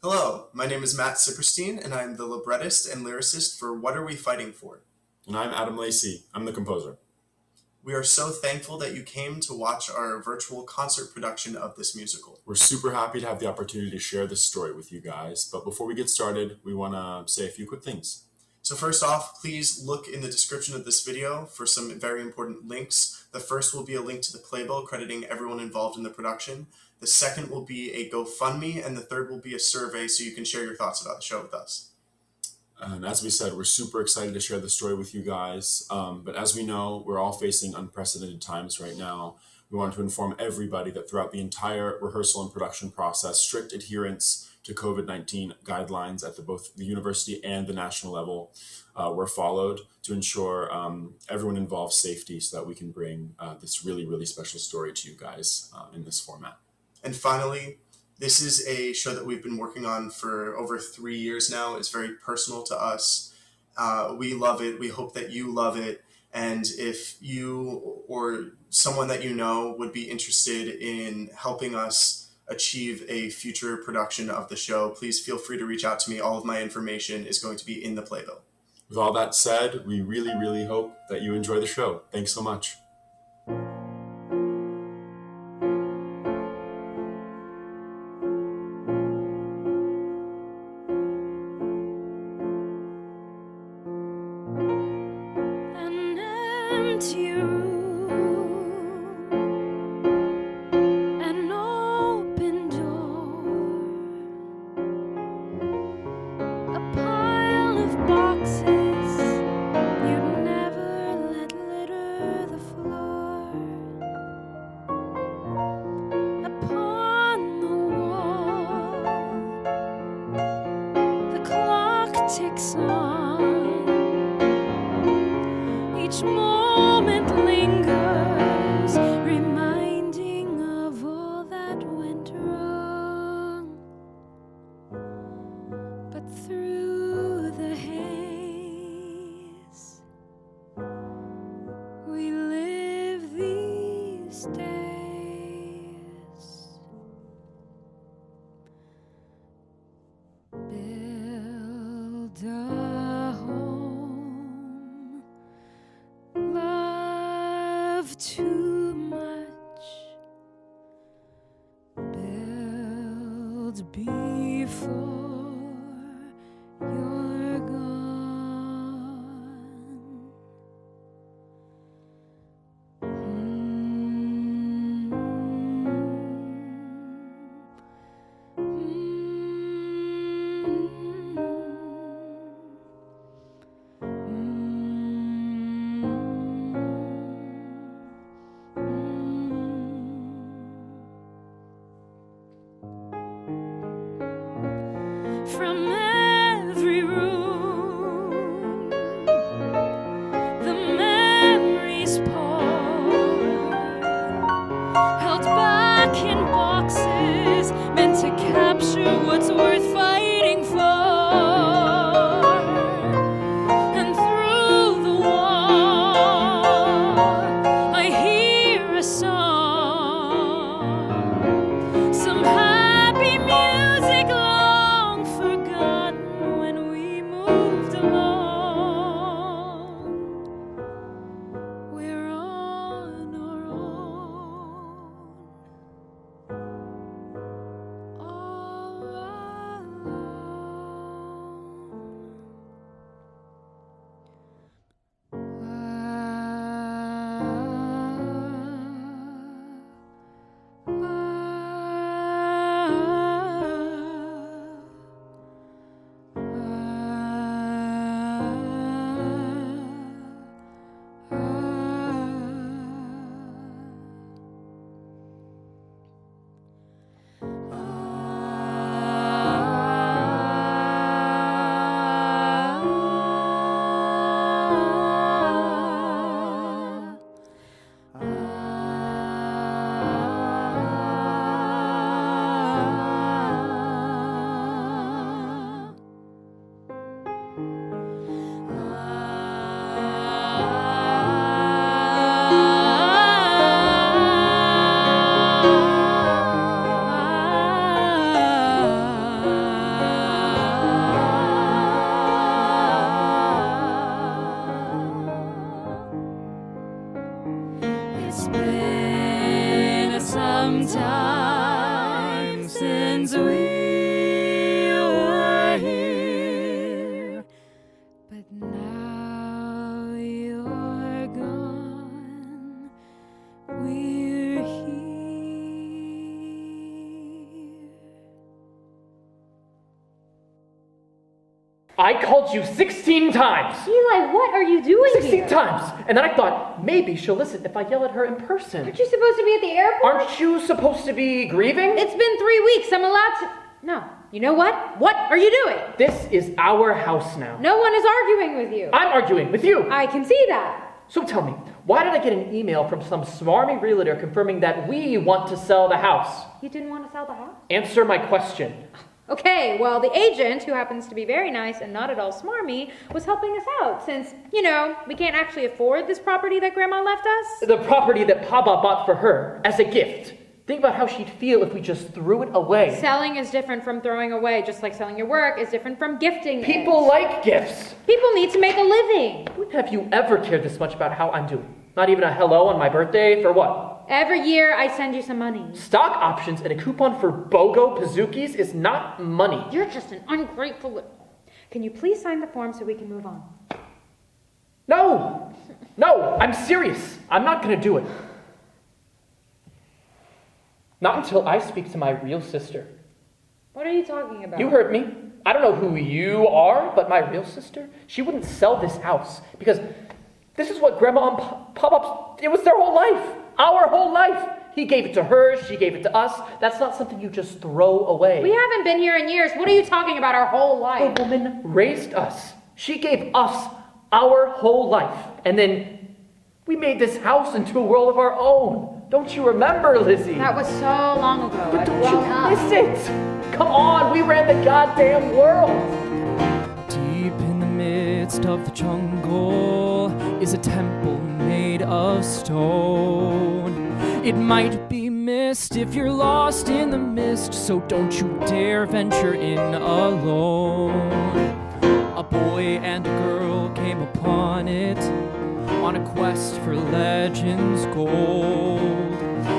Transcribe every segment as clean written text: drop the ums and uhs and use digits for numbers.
Hello, my name is Matt Siperstein, and I'm the librettist and lyricist for What Are We Fighting For? And I'm Adam Lacy. I'm the composer. We are so thankful that you came to watch our virtual concert production of this musical. We're super happy to have the opportunity to share this story with you guys. But before we get started, we want to say a few quick things. So first off, please look in the description of this video for some very important links. The first will be a link to the Playbill crediting everyone involved in the production. The second will be a GoFundMe, and the third will be a survey so you can share your thoughts about the show with us. And as we said, we're super excited to share the story with you guys. But as we know, we're all facing unprecedented times right now. We want to inform everybody that throughout the entire rehearsal and production process, strict adherence to COVID-19 guidelines at both the university and the national level were followed to ensure everyone involved safety so that we can bring this really, really special story to you guys in this format. And finally, this is a show that we've been working on for over 3 years now. It's very personal to us. We love it. We hope that you love it. And if you or someone that you know would be interested in helping us achieve a future production of the show, please feel free to reach out to me. All of my information is going to be in the playbill. With all that said, we really, really hope that you enjoy the show. Thanks so much. Ticks on. Each moment lingers, reminding of all that went wrong. But through the haze, we live these days. A home, love too much, build before you're gone. From every room, the memories pour, held back in boxes, meant to capture what's worth fighting for. And through the war, I hear a song, some happy music. All alone. I called you 16 times. Eli, what are you doing 16 here? times. And then I thought, maybe she'll listen if I yell at her in person. Aren't you supposed to be at the airport? Aren't you supposed to be grieving? It's been 3 weeks. I'm allowed to... No. You know what? What are you doing? This is our house now. No one is arguing with you. I'm arguing with you. I can see that. So tell me, why did I get an email from some smarmy realtor confirming that we want to sell the house? You didn't want to sell the house? Answer my question. Okay, well, the agent, who happens to be very nice and not at all smarmy, was helping us out since, we can't actually afford this property that Grandma left us. The property that Papa bought for her as a gift. Think about how she'd feel if we just threw it away. Selling is different from throwing away, just like selling your work is different from gifting People like gifts. People need to make a living. When have you ever cared this much about how I'm doing? Not even a hello on my birthday? For what? Every year I send you some money. Stock options and a coupon for BOGO Pazookies is not money. You're just an ungrateful... Can you please sign the form so we can move on? No, I'm serious. I'm not gonna do it. Not until I speak to my real sister. What are you talking about? You heard me. I don't know who you are, but my real sister, she wouldn't sell this house because this is what Grandma and Pop-Ups, it was their whole life. Our whole life. He gave it to her, she gave it to us. That's not something you just throw away. We haven't been here in years. What are you talking about, our whole life? The woman raised us. She gave us our whole life. And then we made this house into a world of our own. Don't you remember, Lizzie? That was so long ago. But don't you miss it? Come on, we ran the goddamn world. Deep in the midst of the jungle is a temple made of stone. It might be missed if you're lost in the mist, so don't you dare venture in alone. A boy and a girl came upon it on a quest for legend's gold.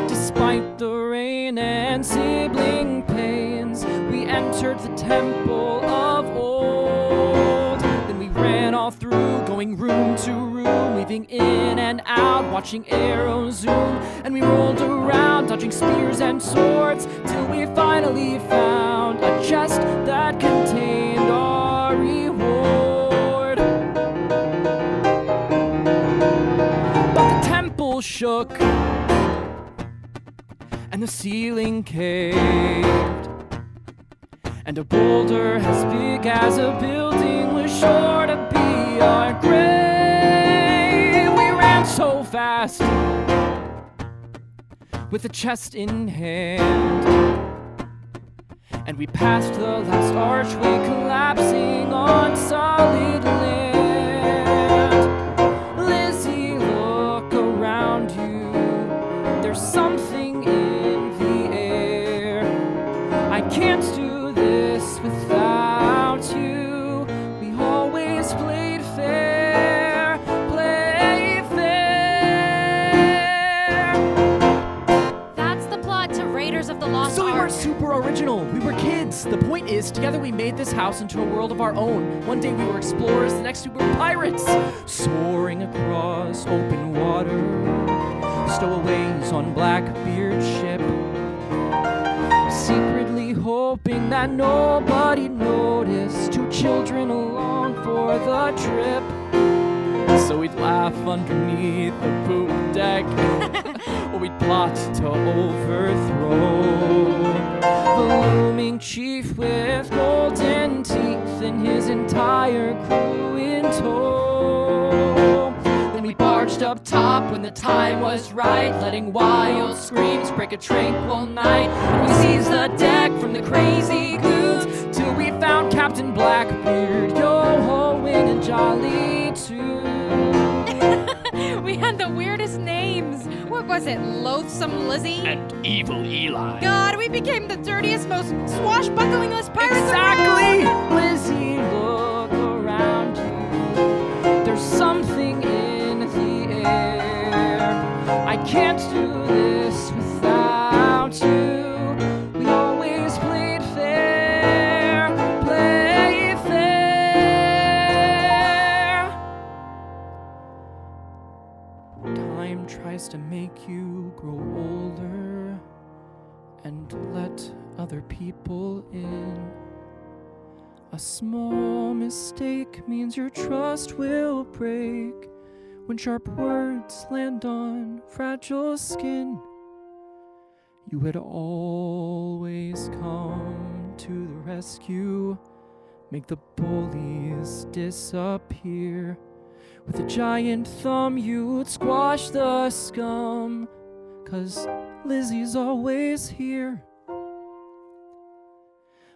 Despite the rain and sibling pains, we entered the temple of old. Then we ran all through, going room to room, weaving in and out, watching arrows zoom. And we rolled around, dodging spears and swords, till we finally found a chest that contained our reward. Shook and the ceiling caved, and a boulder as big as a building was sure to be our grave. We ran so fast with the chest in hand, and we passed the last archway collapsing on solid land. There's something in the air. I can't do this without you. We always played fair, play fair. That's the plot to Raiders of the Lost So we Ark. weren't super original. We were kids. The point is, together we made this house into a world of our own. One day we were explorers, the next we were pirates, soaring across open water. Stowaways on Blackbeard's ship, secretly hoping that nobody noticed. Two children along for the trip, so we'd laugh underneath the poop deck, or we'd plot to overthrow the looming chief with golden teeth and his entire crew in tow. We barged up top when the time was right, letting wild screams break a tranquil night. And we seized the deck from the crazy goons till we found Captain Blackbeard, yo-hoing and jolly too. We had the weirdest names. What was it? Loathsome Lizzie? And Evil Eli. God, we became the dirtiest, most swashbucklingest pirates Exactly! around. Lizzie, look around you. There's something in the air. I can't do this without you. We always played fair, play fair. Time tries to make you grow older and let other people in. A small mistake means your trust will break. When sharp words land on fragile skin, you had always come to the rescue. Make the bullies disappear. With a giant thumb you'd squash the scum, 'cause Lizzie's always here.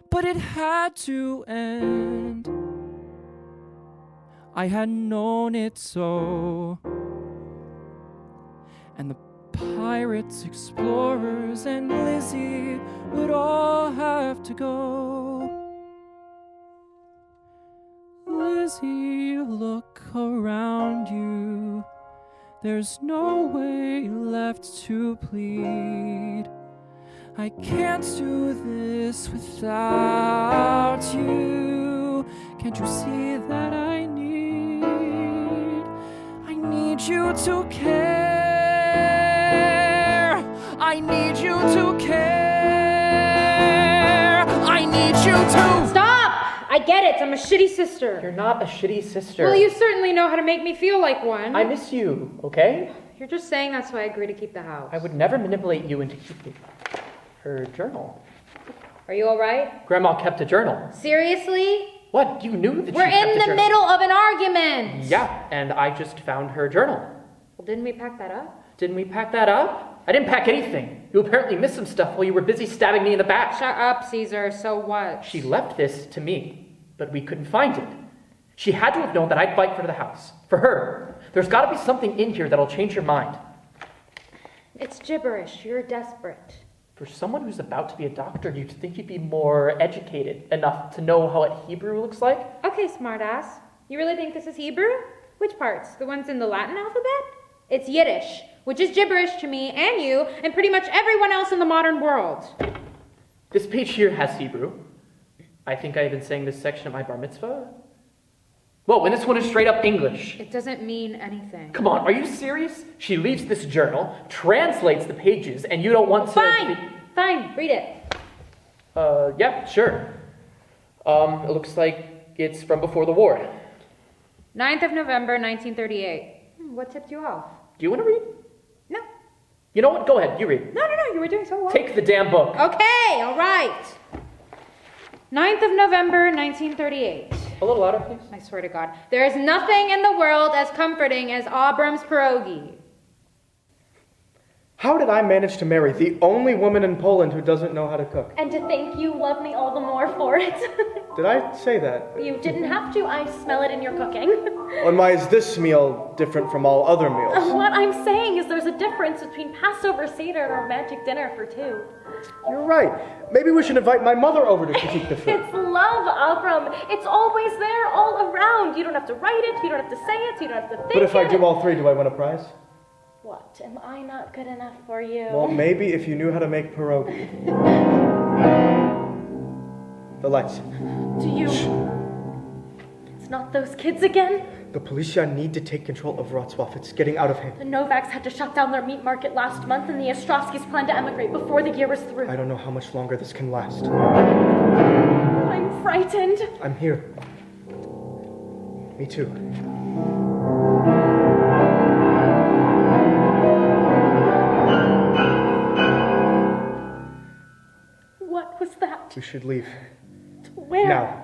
But it had to end. I had known it so. And the pirates, explorers, and Lizzie would all have to go. Lizzie, look around you. There's no way left to plead. I can't do this without you. Can't you see that I need you to care. I need you to care. I need you to... Stop! I get it. I'm a shitty sister. You're not a shitty sister. Well, you certainly know how to make me feel like one. I miss you, okay? You're just saying that so I agree to keep the house. I would never manipulate you into keeping her journal. Are you all right? Grandma kept a journal. Seriously? What? You knew that We're she kept in a the journal. middle of an argument. Yeah, and I just found her journal. Well, didn't we pack that up? Didn't we pack that up? I didn't pack anything. You apparently missed some stuff while you were busy stabbing me in the back. Shut up, Caesar. So what? She left this to me, but we couldn't find it. She had to have known that I'd fight for the house. For her. There's got to be something in here that'll change your mind. It's gibberish. You're desperate. For someone who's about to be a doctor, you'd think you'd be more educated enough to know how what Hebrew looks like. Okay, smartass. You really think this is Hebrew? Which parts? The ones in the Latin alphabet? It's Yiddish, which is gibberish to me and you and pretty much everyone else in the modern world. This page here has Hebrew. I think I even sang this section at my bar mitzvah. Whoa, and this one is straight up English. It doesn't mean anything. Come on, are you serious? She leaves this journal, translates the pages, and you don't want to... Fine, read it. Yeah, sure. It looks like it's from before the war. 9th of November, 1938. What tipped you off? Do you want to read? No. You know what? Go ahead, you read. No, you were doing so well. Take the damn book. Okay, all right. 9th of November, 1938. A little louder, please. I swear to God. There is nothing in the world as comforting as ABRAM's pierogi. How did I manage to marry the only woman in Poland who doesn't know how to cook? And to think you love me all the more for it. Did I say that? You didn't have to. I smell it in your cooking. And why is this meal different from all other meals? What I'm saying is there's a difference between Passover Seder and a romantic dinner for two. You're right. Maybe we should invite my mother over to critique the food. It's love, Abram. It's always there, all around. You don't have to write it, you don't have to say it, you don't have to think it. But if I do all three, do I win a prize? What? Am I not good enough for you? Well, maybe if you knew how to make pierogi. The lights. Do you... It's not those kids again? The policia need to take control of Wrocław. It's getting out of hand. The Novaks had to shut down their meat market last month, and the Ostrovskys plan to emigrate before the year is through. I don't know how much longer this can last. I'm frightened. I'm here. Me too. What was that? We should leave. Where? Now.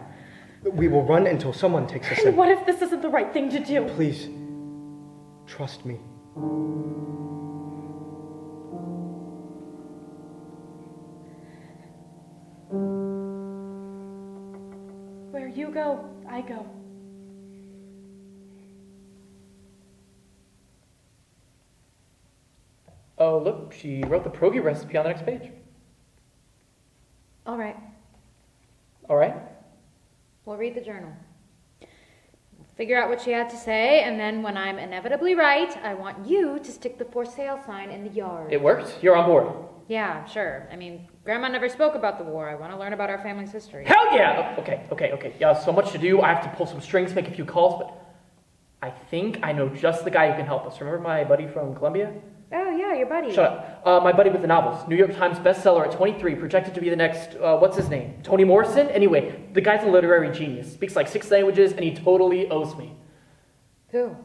We will run until someone takes us in. And what if this isn't the right thing to do? Please, trust me. Where you go, I go. Oh, look, she wrote the pierogi recipe on the next page. All right. All right. We'll read the journal. Figure out what she had to say, and then when I'm inevitably right, I want you to stick the for sale sign in the yard. It worked? You're on board. Yeah, sure. I mean, Grandma never spoke about the war. I want to learn about our family's history. Hell yeah! Okay. Yeah, so much to do. I have to pull some strings, make a few calls, but I think I know just the guy who can help us. Remember my buddy from Colombia? Oh, yeah, your buddy? Shut up. My buddy with the novels. New York Times bestseller at 23, projected to be the next, what's his name? Toni Morrison? Anyway, the guy's a literary genius. Speaks like 6 languages, and he totally owes me. Who?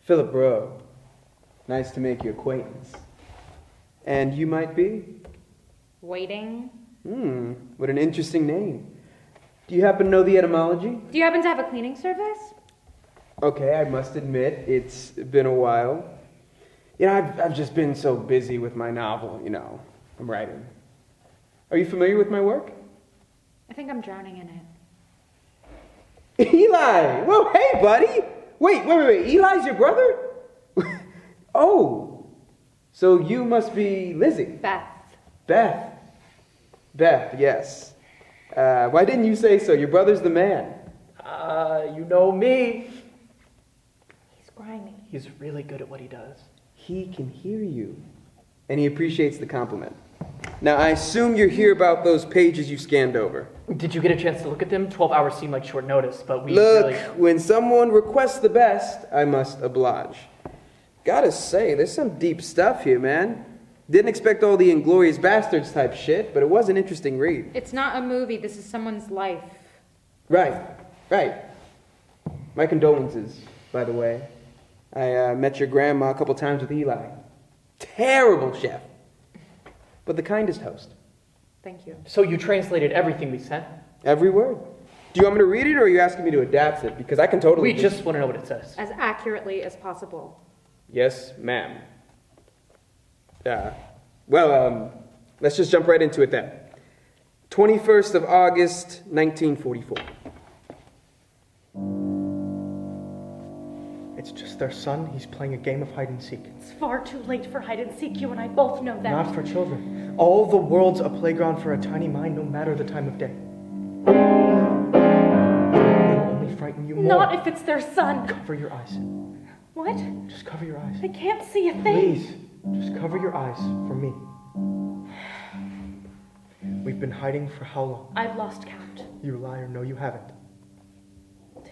Philip Rowe. Nice to make your acquaintance. And you might be? Waiting. What an interesting name. Do you happen to know the etymology? Do you happen to have a cleaning service? Okay, I must admit, it's been a while. I've just been so busy with my novel, I'm writing. Are you familiar with my work? I think I'm drowning in it. Eli! Whoa, hey, buddy! Wait, Eli's your brother? Oh, so you must be Lizzie. Beth, yes. Why didn't you say so? Your brother's the man. You know me. he's grimy. He's really good at what he does. He can hear you. And he appreciates the compliment. Now, I assume you're here about those pages you scanned over. Did you get a chance to look at them? 12 hours seemed like short notice, but we Look, when someone requests the best, I must oblige. Gotta say, there's some deep stuff here, man. Didn't expect all the Inglourious Bastards type shit, but it was an interesting read. It's not a movie. This is someone's life. Right. My condolences, by the way. I met your grandma a couple times with Eli. Terrible chef, but the kindest host. Thank you. So you translated everything we sent? Every word. Do you want me to read it, or are you asking me to adapt it? Because I can totally... We just want to know what it says. As accurately as possible. Yes, ma'am. Let's just jump right into it then. 21st of August, 1944. It's just their son. He's playing a game of hide and seek. It's far too late for hide and seek. You and I both know that. Not for children. All the world's a playground for a tiny mind, no matter the time of day. It'll only frighten you more. Not if it's their son. Cover your eyes. What? Just cover your eyes. I can't see a thing. Please, just cover your eyes for me. We've been hiding for how long? I've lost count. You liar, no you haven't.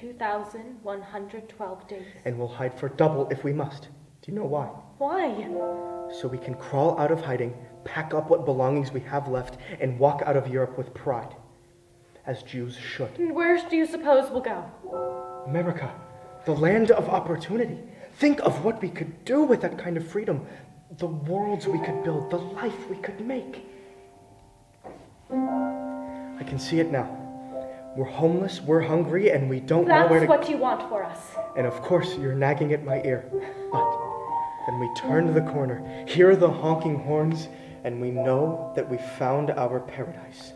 2,112 days. And we'll hide for double if we must. Do you know why? Why? So we can crawl out of hiding, pack up what belongings we have left, and walk out of Europe with pride. As Jews should. And where do you suppose we'll go? America, the land of opportunity. Think of what we could do with that kind of freedom. The worlds we could build, the life we could make. I can see it now. We're homeless, we're hungry, and we don't know where to... That's what you want for us. And of course, you're nagging at my ear. But then we turn the corner, hear the honking horns, and we know that we found our paradise.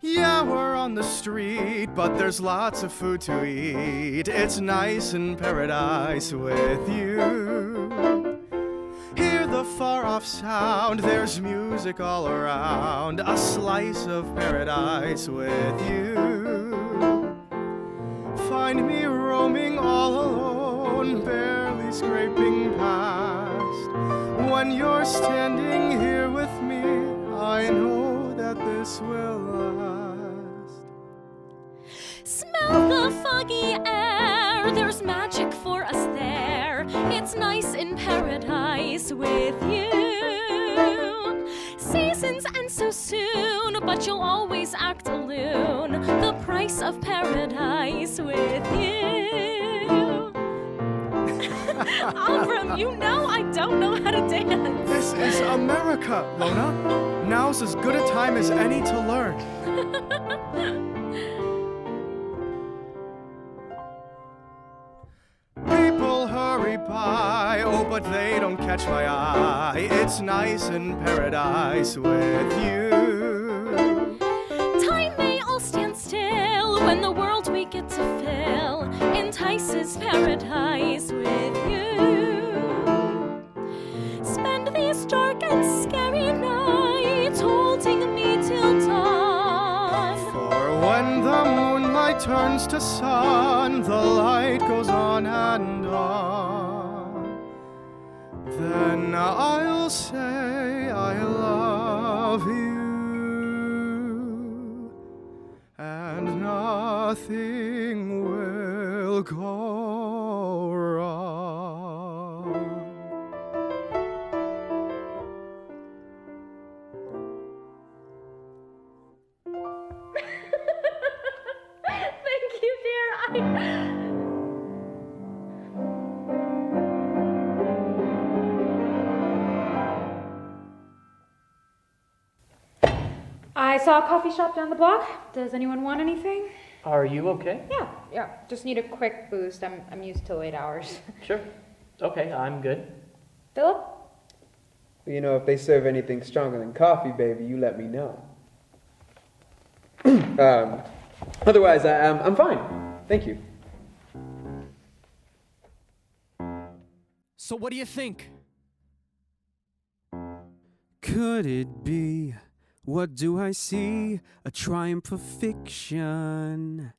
Yeah, we're on the street, but there's lots of food to eat. It's nice in paradise with you. Hear the far-off sound, there's music all around. A slice of paradise with you. Find me roaming all alone, barely scraping past. When you're standing here with me, I know that this will last. Smell the foggy air, there's magic for us there. It's nice in paradise with you. Seasons end so soon, but you'll always act a loon. The price of paradise with you. ABRAM, you know I don't know how to dance. This is America, Lona. Now's as good a time as any to learn. People hurry by, oh, but they don't catch my eye. It's nice in paradise with you. Time may all stand still when the world we get to fill entices paradise with you. Spend these dark and scary nights holding me till dawn. For when the moonlight turns to sun, the light goes on and on. Then I'll say I love you, and nothing will I saw a coffee shop down the block. Does anyone want anything? Are you okay? Yeah. Just need a quick boost. I'm used to late hours. Sure. Okay, I'm good. Philip? You know, if they serve anything stronger than coffee, baby, you let me know. Otherwise, I'm fine. Thank you. So what do you think? Could it be? What do I see? A triumph of fiction.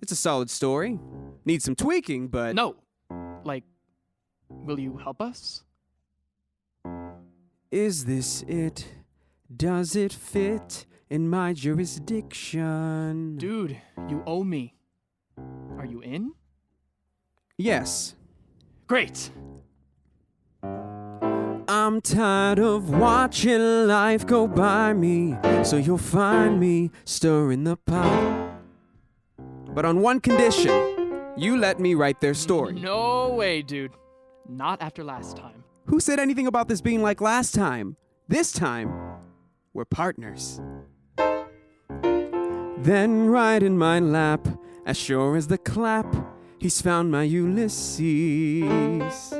It's a solid story. Needs some tweaking, but... No. Like, will you help us? Is this it? Does it fit in my jurisdiction? Dude, you owe me. Are you in? Yes. Great. I'm tired of watching life go by me, so you'll find me stirring the pot. But on one condition, you let me write their story. No way, dude. Not after last time. Who said anything about this being like last time? This time, we're partners. Then right in my lap, as sure as the clap, he's found my Ulysses.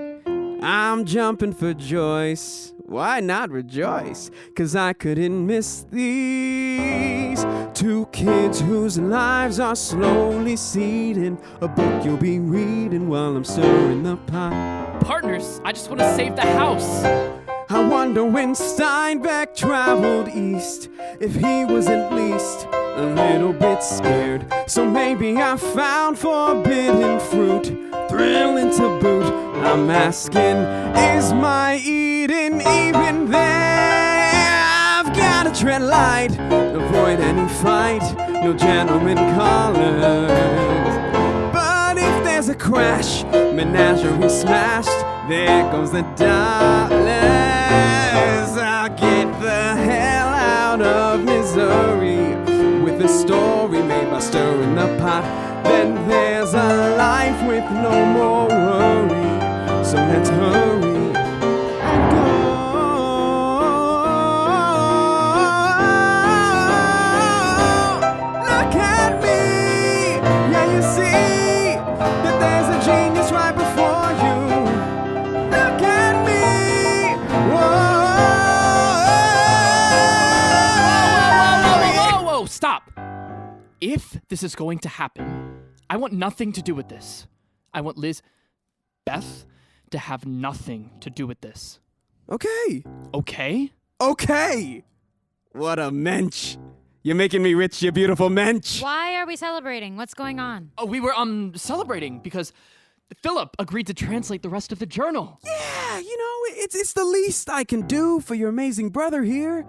I'm jumping for Joyce. Why not rejoice? 'Cause I couldn't miss these two kids whose lives are slowly seeding a book you'll be reading while I'm stirring the pot. Partners, I just want to save the house. I wonder when Steinbeck traveled east, if he was at least a little bit scared. So maybe I found forbidden fruit, thrilling to boot. I'm asking, is my Eden even there? I've gotta tread light, avoid any fight, no gentleman callers. But if there's a crash, menagerie smashed, there goes the dollars. I'll get the hell out of Missouri with a story made by stirring the pot. Then there's a life with no more worry. So let's hurry and go. Look at me, yeah, you see that there's a genius right before you. Look at me, Whoa, stop. If this is going to happen, I want nothing to do with this. I want Beth, to have nothing to do with this. Okay. Okay? Okay. What a mensch. You're making me rich, you beautiful mensch. Why are we celebrating? What's going on? Oh, we were celebrating because Philip agreed to translate the rest of the journal. Yeah, you know, it's the least I can do for your amazing brother here.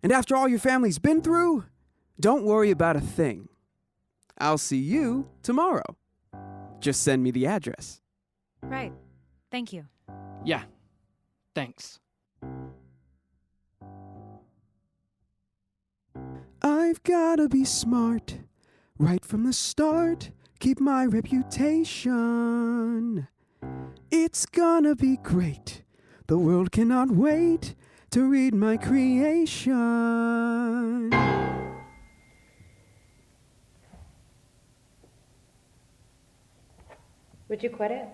And after all your family's been through, don't worry about a thing. I'll see you tomorrow. Just send me the address. Right. Thank you. Yeah. Thanks. I've gotta be smart right from the start. Keep my reputation. It's gonna be great. The world cannot wait to read my creation. Would you quit it?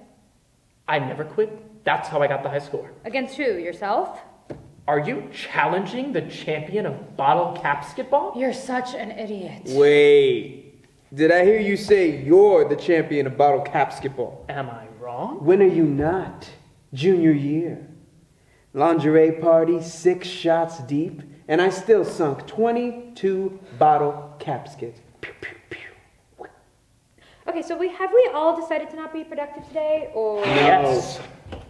I never quit. That's how I got the high score. Against who? Yourself? Are you challenging the champion of bottle capsketball? You're such an idiot. Wait, did I hear you say you're the champion of bottle capsketball? Am I wrong? When are you not? Junior year. Lingerie party, 6 shots deep, and I still sunk 22 bottle capskets. Okay, so have we all decided to not be productive today, or? Yes.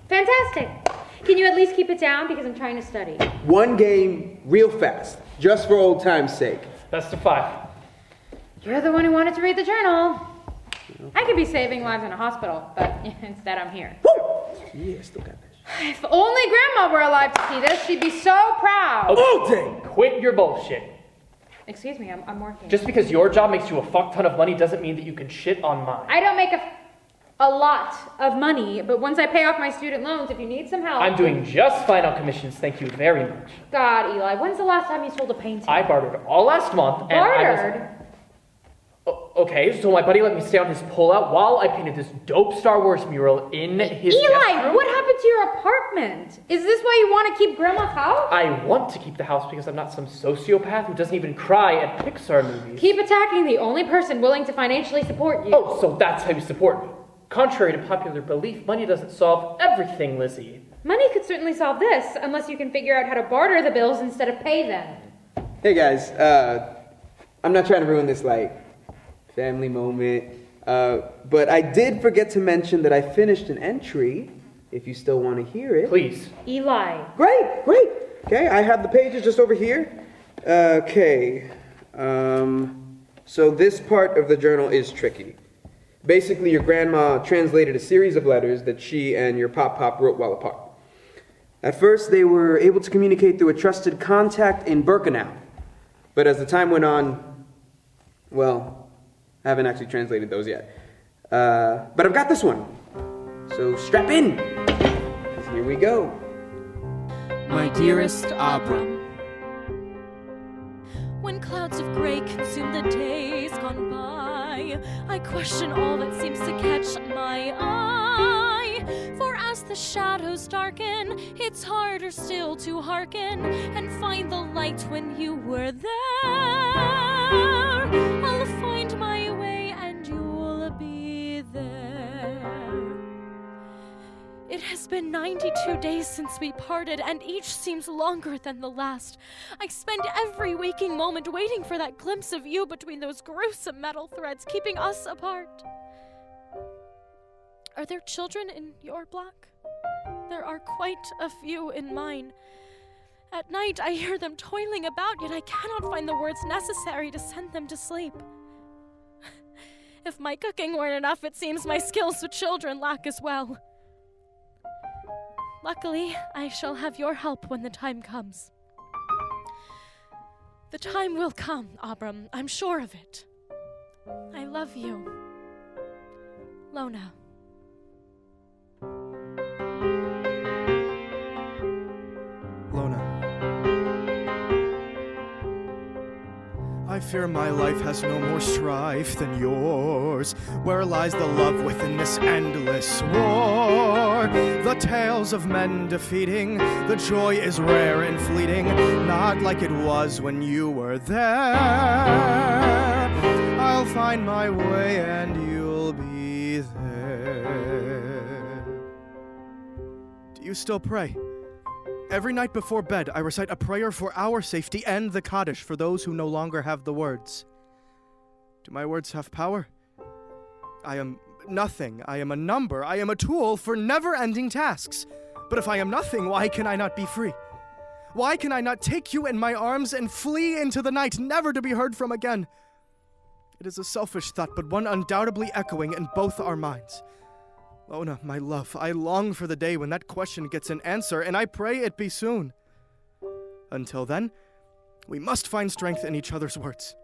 Fantastic. Can you at least keep it down, because I'm trying to study? One game, real fast, just for old time's sake. Best of 5. You're the one who wanted to read the journal. I could be saving lives in a hospital, but instead I'm here. Yeah, still got that. If only Grandma were alive to see this, she'd be so proud. Okay, quit your bullshit. Excuse me, I'm working. Just because your job makes you a fuck ton of money doesn't mean that you can shit on mine. I don't make a... A lot of money, but once I pay off my student loans, if you need some help... I'm doing just fine on commissions, thank you very much. God, Eli, when's the last time you sold a painting? I bartered all last month, and Bartered? Okay, so my buddy let me stay on his pullout while I painted this dope Star Wars mural in his Eli, guest room. what happened to your apartment? Is this why you want to keep Grandma's house? I want to keep the house because I'm not some sociopath who doesn't even cry at Pixar movies. Keep attacking the only person willing to financially support you. Oh, so that's how you support me. Contrary to popular belief, money doesn't solve everything, Lizzie. Money could certainly solve this, unless you can figure out how to barter the bills instead of pay them. Hey guys, I'm not trying to ruin this, family moment, but I did forget to mention that I finished an entry, if you still want to hear it. Please. Eli. Great. Okay, I have the pages just over here. Okay, so this part of the journal is tricky. Basically, your grandma translated a series of letters that she and your pop wrote while apart. At first, they were able to communicate through a trusted contact in Birkenau. But as the time went on, well, I haven't actually translated those yet. But I've got this one. So strap in, because here we go. My dearest ABRAM, when clouds of gray consume the days gone by, I question all that seems to catch my eye. For as the shadows darken, it's harder still to hearken and find the light when you were there. I'll find my way and you'll be there. It has been 92 days since we parted, and each seems longer than the last. I spend every waking moment waiting for that glimpse of you between those gruesome metal threads keeping us apart. Are there children in your block? There are quite a few in mine. At night, I hear them toiling about, yet I cannot find the words necessary to send them to sleep. If my cooking weren't enough, it seems my skills with children lack as well. Luckily, I shall have your help when the time comes. The time will come, ABRAM. I'm sure of it. I love you. LONA. LONA. I fear my life has no more strife than yours. Where lies the love within this endless war? The tales of men defeating, the joy is rare and fleeting, not like it was when you were there. I'll find my way and you'll be there. Do you still pray? Every night before bed, I recite a prayer for our safety and the Kaddish for those who no longer have the words. Do my words have power? I am nothing. I am a number. I am a tool for never-ending tasks. But if I am nothing, why can I not be free? Why can I not take you in my arms and flee into the night, never to be heard from again? It is a selfish thought, but one undoubtedly echoing in both our minds. LONA, my love, I long for the day when that question gets an answer, and I pray it be soon. Until then, we must find strength in each other's words.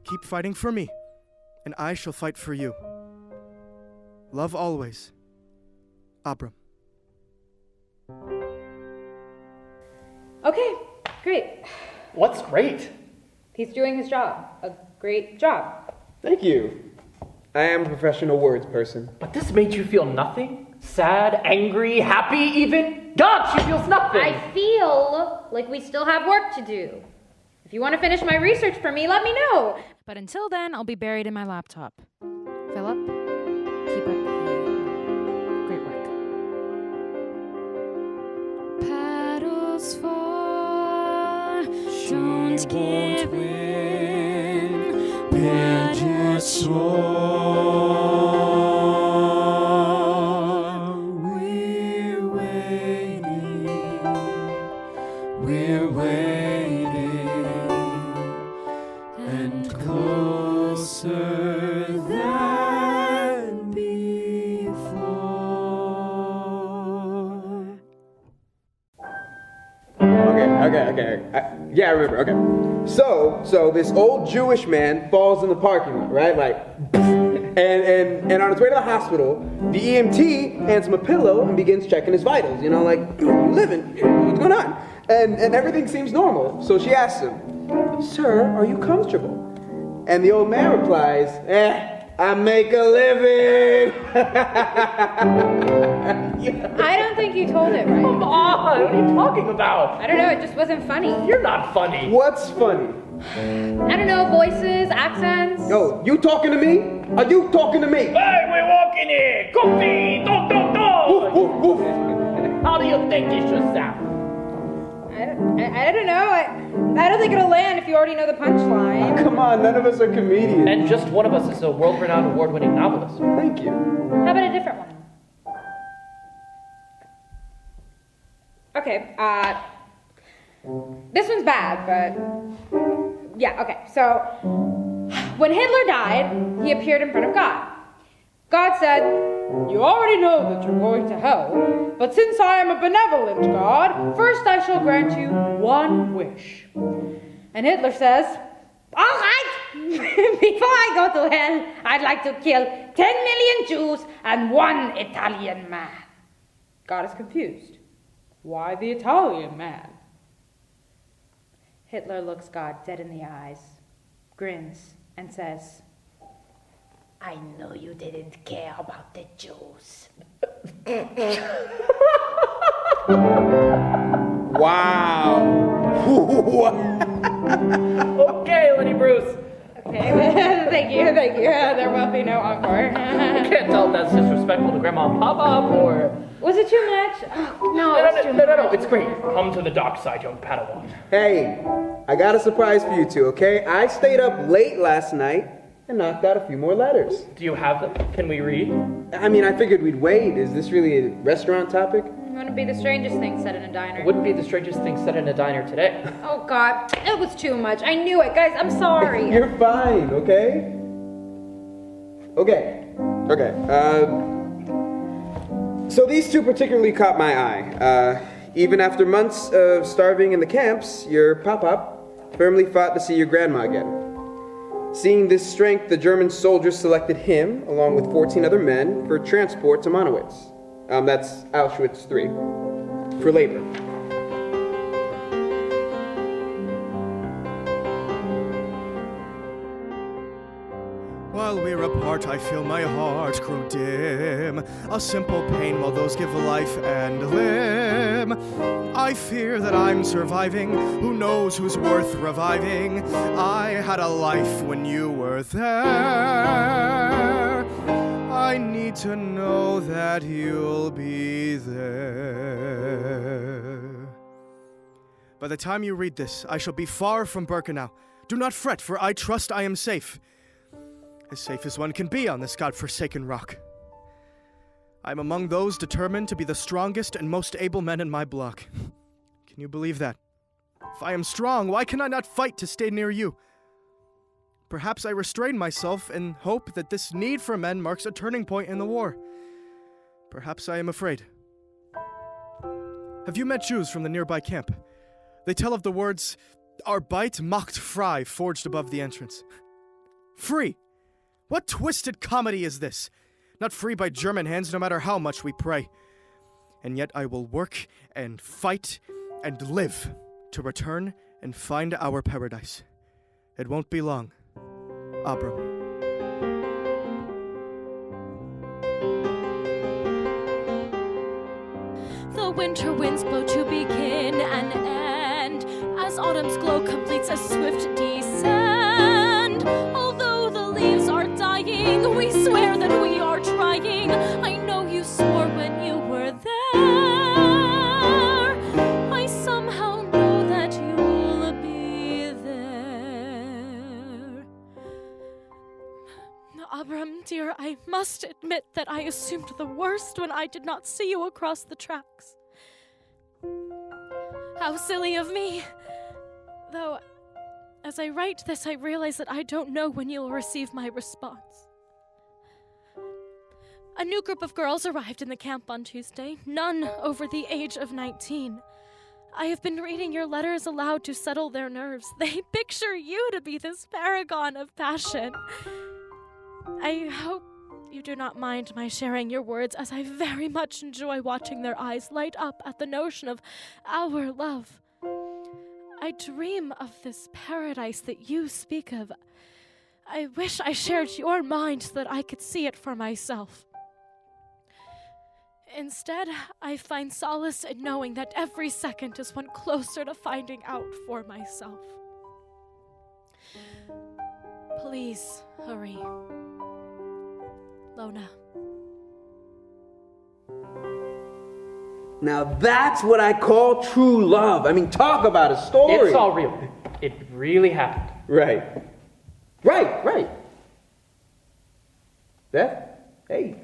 Keep fighting for me, and I shall fight for you. Love always, ABRAM. Okay, great. What's great? He's doing his job. A great job. Thank you. I am a professional words person. But this made you feel nothing? Sad, angry, happy even? God, she feels nothing! I feel like we still have work to do. If you want to finish my research for me, let me know. But until then, I'll be buried in my laptop. Philip, keep up the great work. Paddles fall, don't give in. Paddles We're waiting, and closer than before. Okay. Yeah, I remember. Okay. So this old Jewish man falls in the parking lot, right? And on its way to the hospital, the EMT hands him a pillow and begins checking his vitals. You know, like, you living? What's going on? And everything seems normal. So she asks him, "Sir, are you comfortable?" And the old man replies, "I make a living." I don't think you told it right. Come on, what are you talking about? I don't know, it just wasn't funny. You're not funny. What's funny? I don't know, voices, accents. Yo, you talking to me? Are you talking to me? Hey, we're walking here! Coffee! Don't! Woof, woof, woof. How do you think it should sound? I don't know. I don't think it'll land if you already know the punchline. Come on, none of us are comedians. And just one of us is a world-renowned award-winning novelist. Thank you. How about a different one? Okay, this one's bad, but yeah, okay. So, when Hitler died, he appeared in front of God. God said, "You already know that you're going to hell, but since I am a benevolent God, first I shall grant you one wish." And Hitler says, "All right, before I go to hell, I'd like to kill 10 million Jews and 1 Italian man." God is confused. Why the Italian man? Hitler looks God dead in the eyes, grins, and says, "I know you didn't care about the Jews." Wow. Okay, Lenny Bruce. Okay, thank you. There will be no encore. You can't tell if that's disrespectful to Grandma and Pop-Up, or... Was it too much? Oh, no, it was too much. No, it's great. Come to the dark side, young Padawan. Hey, I got a surprise for you two, okay? I stayed up late last night and knocked out a few more letters. Do you have them? Can we read? I mean, I figured we'd wait. Is this really a restaurant topic? Wouldn't be the strangest thing said in a diner. Wouldn't be the strangest thing said in a diner today. Oh, God, it was too much. I knew it. Guys, I'm sorry. You're fine, okay? Okay. So these two particularly caught my eye. Even after months of starving in the camps, your Pop-Up firmly fought to see your grandma again. Seeing this strength, the German soldiers selected him, along with 14 other men, for transport to Monowitz. That's Auschwitz III, for labor. While we're apart, I feel my heart grow dim. A simple pain while those give life and limb. I fear that I'm surviving. Who knows who's worth reviving? I had a life when you were there. I need to know that you'll be there. By the time you read this, I shall be far from Birkenau. Do not fret, for I trust I am safe. As safe as one can be on this godforsaken rock. I am among those determined to be the strongest and most able men in my block. Can you believe that? If I am strong, why can I not fight to stay near you? Perhaps I restrain myself and hope that this need for men marks a turning point in the war. Perhaps I am afraid. Have you met Jews from the nearby camp? They tell of the words, Arbeit macht frei, forged above the entrance. Free! What twisted comedy is this? Not free by German hands, no matter how much we pray. And yet I will work and fight and live to return and find our paradise. It won't be long. ABRAM. The winter winds blow to begin and end, as autumn's glow completes a swift descent. Although the leaves are dying, we swear that we are trying. I know you swore when you were there. I somehow know that you'll be there. Abram, dear, I must admit that I assumed the worst when I did not see you across the tracks. How silly of me! Though, as I write this, I realize that I don't know when you'll receive my response. A new group of girls arrived in the camp on Tuesday, none over the age of 19. I have been reading your letters aloud to settle their nerves. They picture you to be this paragon of passion. I hope you do not mind my sharing your words, as I very much enjoy watching their eyes light up at the notion of our love. I dream of this paradise that you speak of. I wish I shared your mind so that I could see it for myself. Instead, I find solace in knowing that every second is one closer to finding out for myself. Please, hurry. Lona. Now that's what I call true love. I mean, talk about a story. It's all real. It really happened. Right. Beth? Hey.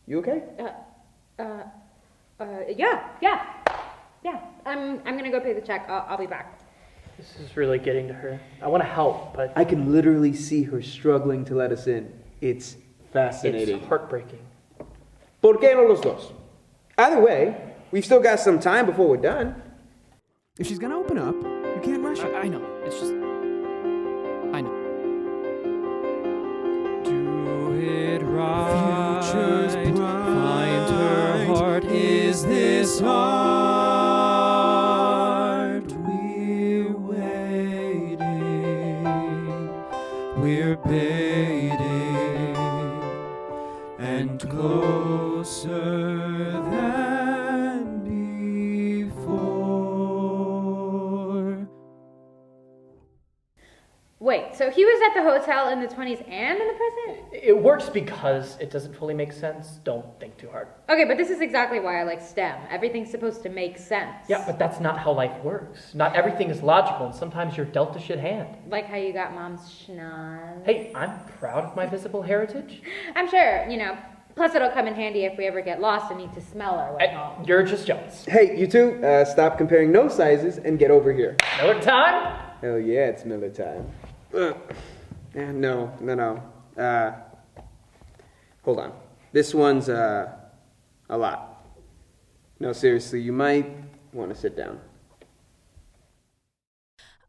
You okay? Yeah. I'm gonna go pay the check. I'll be back. This is really getting to her. I want to help, but I can literally see her struggling to let us in. It's fascinating. it's heartbreaking. ¿Por qué no los dos? Either way, we've still got some time before we're done. If she's gonna open up, you can't rush it. I know. It's just. I know. Do it right. Future's bright. Find her heart. Is this hard? We're waiting. We're baiting And closer than before. Wait, so he was at the hotel in the 20s and in the present? It works because it doesn't fully make sense. Don't think too hard. Okay, but this is exactly why I like STEM. Everything's supposed to make sense. Yeah, but that's not how life works. Not everything is logical, and sometimes you're dealt a shit hand. Like how you got mom's schnoz. Hey, I'm proud of my visible heritage. I'm sure, plus it'll come in handy if we ever get lost and need to smell our way home. You're just jealous. Hey, you two, stop comparing nose sizes and get over here. Miller time? Hell yeah, it's Miller time. No. Hold on. This one's, a lot. No, seriously, you might want to sit down.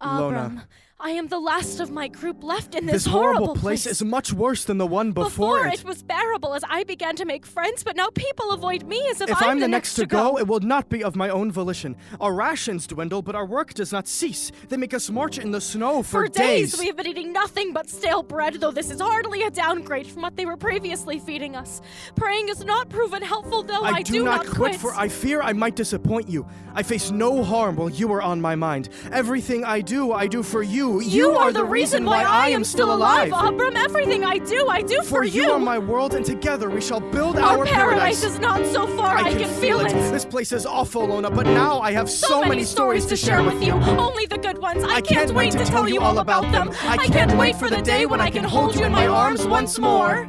ABRAM, I am the last of my group left in this horrible place is much worse than the one before it was bearable as I began to make friends, but now people avoid me as if If I'm the next to go, it will not be of my own volition. Our rations dwindle, but our work does not cease. They make us march in the snow for days. We have been eating nothing but stale bread, though this is hardly a downgrade from what they were previously feeding us. Praying has not proven helpful, though I do not quit. For I fear I might disappoint you. I face no harm while you are on my mind. Everything I do for you. You are the reason why I am still alive, ABRAM. Everything I do for you. For you are my world, and together we shall build our paradise is not so far, I can feel it. This place is awful, Lona, but now I have so many stories to share with you. Only the good ones. I can't wait to tell you all about them. I can't wait for the day when I can hold you in my arms once more.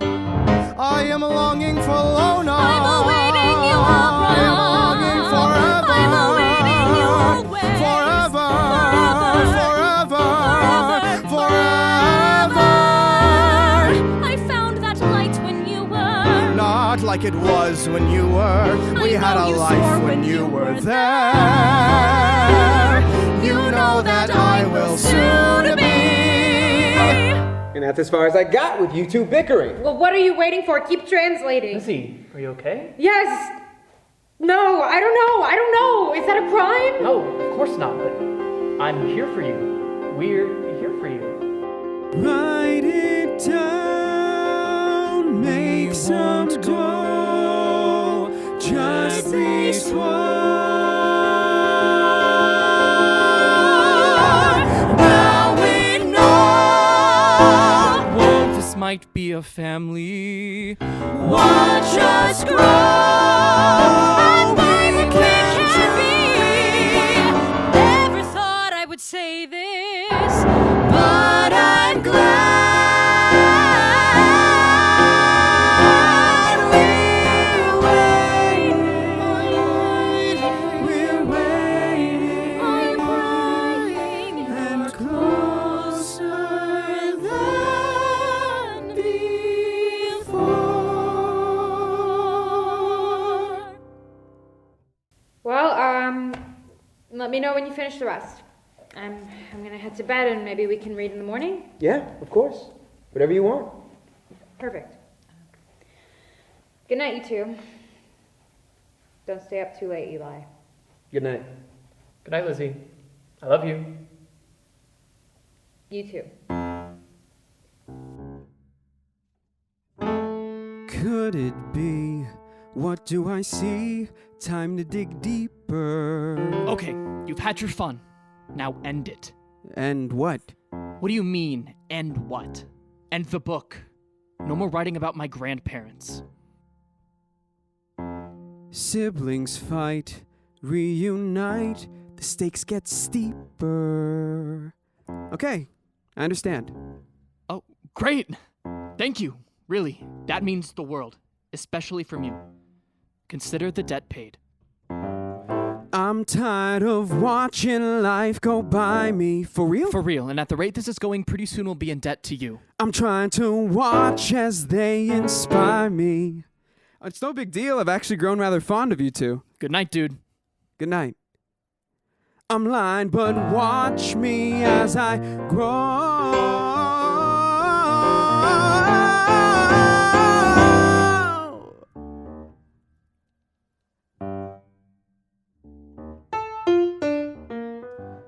I am longing for Lona. I'm awaiting you, ABRAM. I am longing forever. I'm awaiting you always. Forever. I found that light when you were not like it was when you were. We had a life when you were there. You know that I will soon be. And that's as far as I got with you two bickering. Well, what are you waiting for? Keep translating. Lizzie, are you okay? Yes. No, I don't know. Is that a crime? No, of course not, but I'm here for you. We're here for you. Write it down, make some dough, just these words. Now we know. Whoa, this might be a family. Watch us grow, and we can be. Never thought I would say this, But I'm glad we're waiting, I'm praying and closer than before. Well, let me know when you finish the rest. I'm gonna head to bed and maybe we can read in the morning. Yeah, of course. Whatever you want. Perfect. Good night, you two. Don't stay up too late, Eli. Good night. Good night, Lizzie. I love you. You too. Could it be? What do I see? Time to dig deeper. Okay, you've had your fun. Now end it. And what? What do you mean, end what? End the book. No more writing about my grandparents. Siblings fight, reunite, the stakes get steeper. Okay, I understand. Oh, great! Thank you. Really, that means the world, especially from you. Consider the debt paid. I'm tired of watching life go by me. For real? For real, and at the rate this is going, pretty soon we'll be in debt to you. I'm trying to watch as they inspire me. It's no big deal. I've actually grown rather fond of you two. Good night, dude. Good night. I'm lying, but watch me as I grow.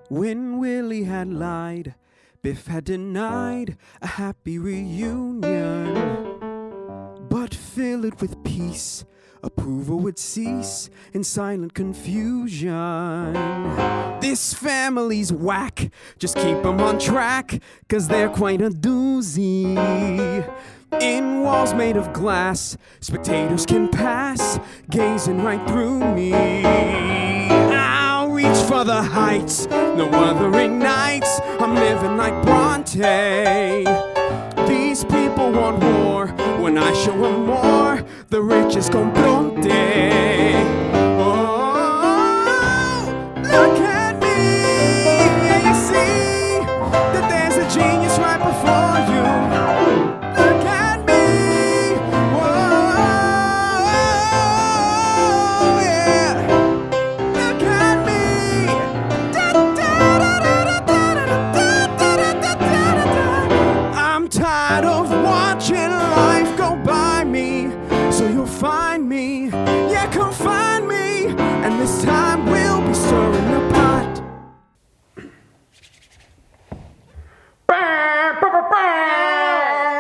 When Willie had lied, Biff had denied a happy reunion. But fill it with peace, approval would cease in silent confusion. This family's whack, just keep them on track, 'cause they're quite a doozy. In walls made of glass, spectators can pass, gazing right through me. I'll reach for the heights, no other ignites, I'm living like Bronte. These people want more, when I show them more, the riches con Bronte. Oh, look at me, yeah, you see that there's a genius right before you. Look at me, whoa, yeah. Look at me. I'm tired of watching life go by me, so you'll find me, yeah, come find me, and this time we'll be stirring the pot.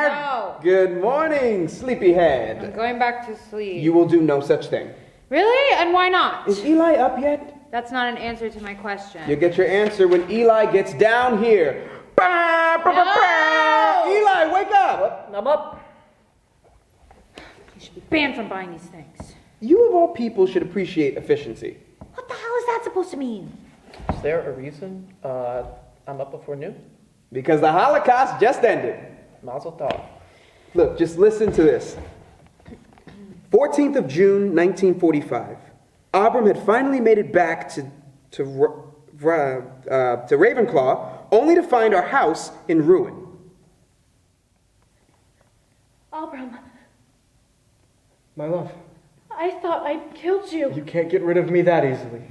No. Good morning, sleepyhead. I'm going back to sleep. You will do no such thing. Really? And why not? Is Eli up yet? That's not an answer to my question. You'll get your answer when Eli gets down here. Eli, wake up! I'm up. You should be banned from buying these things. You of all people should appreciate efficiency. What the hell is that supposed to mean? Is there a reason I'm up before noon? Because the Holocaust just ended. Mazel tov. Look, just listen to this. 14th of June, 1945. ABRAM had finally made it back to Ravenclaw, only to find our house in ruin. ABRAM, My love, I thought I killed you. you can't get rid of me that easily.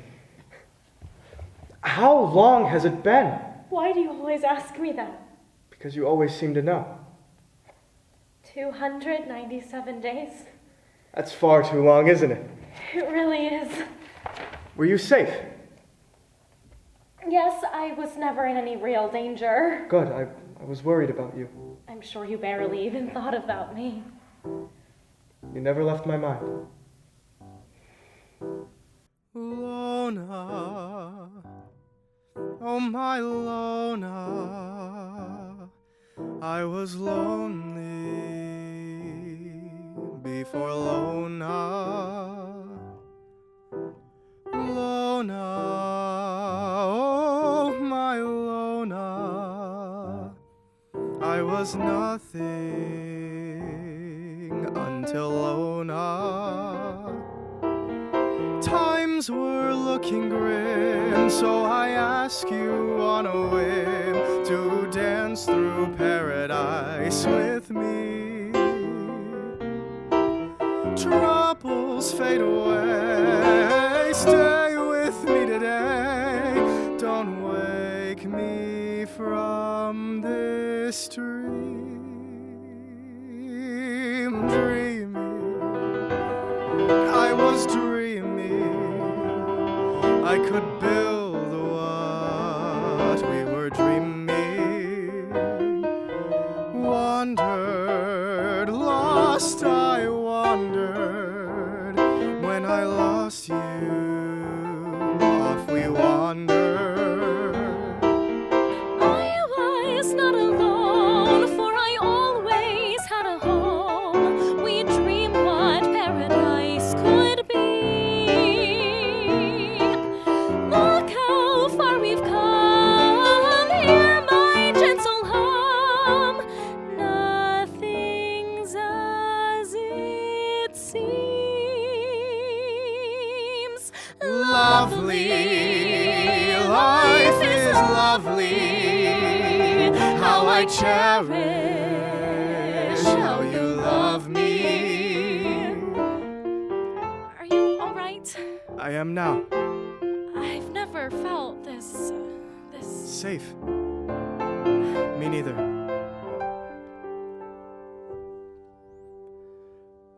How long has it been? Why do you always ask me that? Because you always seem to know. 297 days? That's far too long, isn't it? It really is. Were you safe? Yes, I was never in any real danger. Good, I was worried about you. I'm sure you barely even thought about me. You never left my mind. Lona, oh my Lona, I was lonely before Lona. Lona, oh my Lona, I was nothing until Lona. Times were looking grim, so I ask you on a whim to dance through paradise with me. Troubles fade away, stay with me today. Don't wake me from this dream, dreaming was dreaming I could build what we were dreaming. Wandered, lost, I wandered. When I lost you, off we wandered. I was not alone, for I always had a home. We dreamed what paradise could be. Look how far we've come, hear my gentle hum. Nothing's as it seems. Lovely, life is lovely. How I cherish how you love me. Are you alright? I am now I've never felt this safe. Me neither.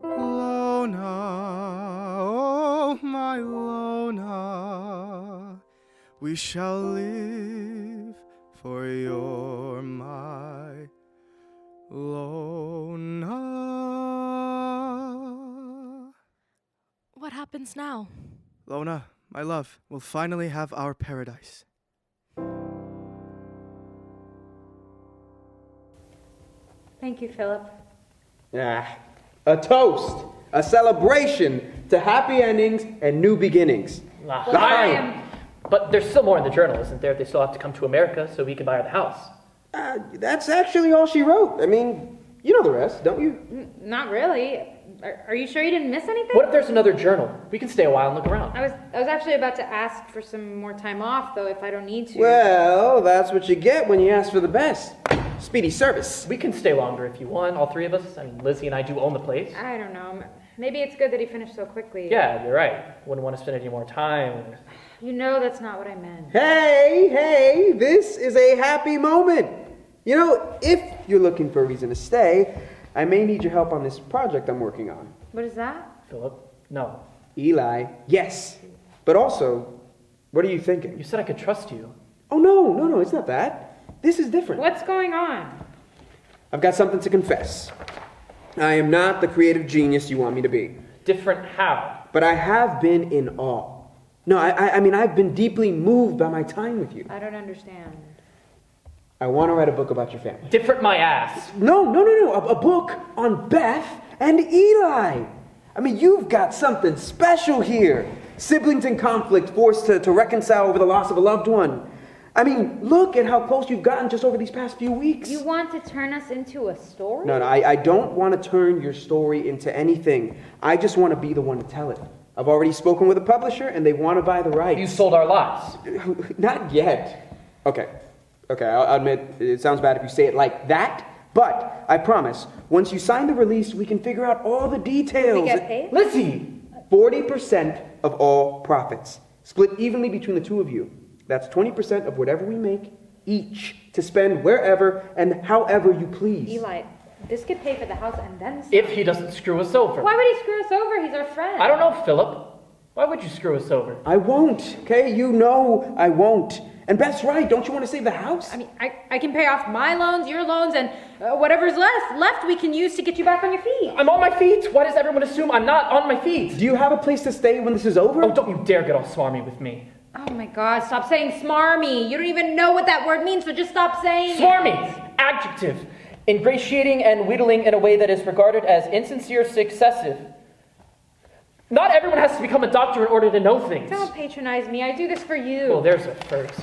Lona, oh my Lona, we shall live, for you're my Lona. What happens now? Lona, my love, we'll finally have our paradise. Thank you, Philip. A toast, a celebration to happy endings and new beginnings. But there's still more in the journal, isn't there? They still have to come to America so we can buy her the house. That's actually all she wrote. I mean, you know the rest, don't you? Not really. Are you sure you didn't miss anything? What if there's another journal? We can stay a while and look around. I was actually about to ask for some more time off, though, if I don't need to. Well, that's what you get when you ask for the best. Speedy service. We can stay longer if you want, all three of us. I mean, Lizzie and I do own the place. I don't know. Maybe it's good that he finished so quickly. Yeah, you're right. Wouldn't want to spend any more time. You know that's not what I meant. Hey, this is a happy moment. You know, if you're looking for a reason to stay, I may need your help on this project I'm working on. What is that? Philip, no. Eli, yes. But also, what are you thinking? You said I could trust you. Oh, no, it's not that. This is different. What's going on? I've got something to confess. I am not the creative genius you want me to be. Different how? But I have been in awe. No, I mean, I've been deeply moved by my time with you. I don't understand. I want to write a book about your family. Different my ass. No. A book on Beth and Eli. I mean, you've got something special here. Siblings in conflict, forced to reconcile over the loss of a loved one. I mean, look at how close you've gotten just over these past few weeks. You want to turn us into a story? No, I don't want to turn your story into anything. I just want to be the one to tell it. I've already spoken with a publisher, and they want to buy the rights. You sold our lives. Not yet. Okay, I'll admit, it sounds bad if you say it like that, but I promise, once you sign the release, we can figure out all the details. We get paid? Lizzie! 40% of all profits, split evenly between the two of you. That's 20% of whatever we make each, to spend wherever and however you please. Eli, this could pay for the house and then some. If he doesn't screw us over. Why would he screw us over? He's our friend. I don't know, Philip. Why would you screw us over? I won't, okay? You know I won't. And Beth's right, don't you want to save the house? I mean, I can pay off my loans, your loans, and whatever's left we can use to get you back on your feet. I'm on my feet. Why does everyone assume I'm not on my feet? Do you have a place to stay when this is over? Oh, don't you dare get all smarmy with me. Oh my God, stop saying smarmy. You don't even know what that word means, so just stop saying Smarmy! Adjective. Ingratiating and wheedling in a way that is regarded as insincere, successive. Not everyone has to become a doctor in order to know things. Don't patronize me. I do this for you. Well, there's a first.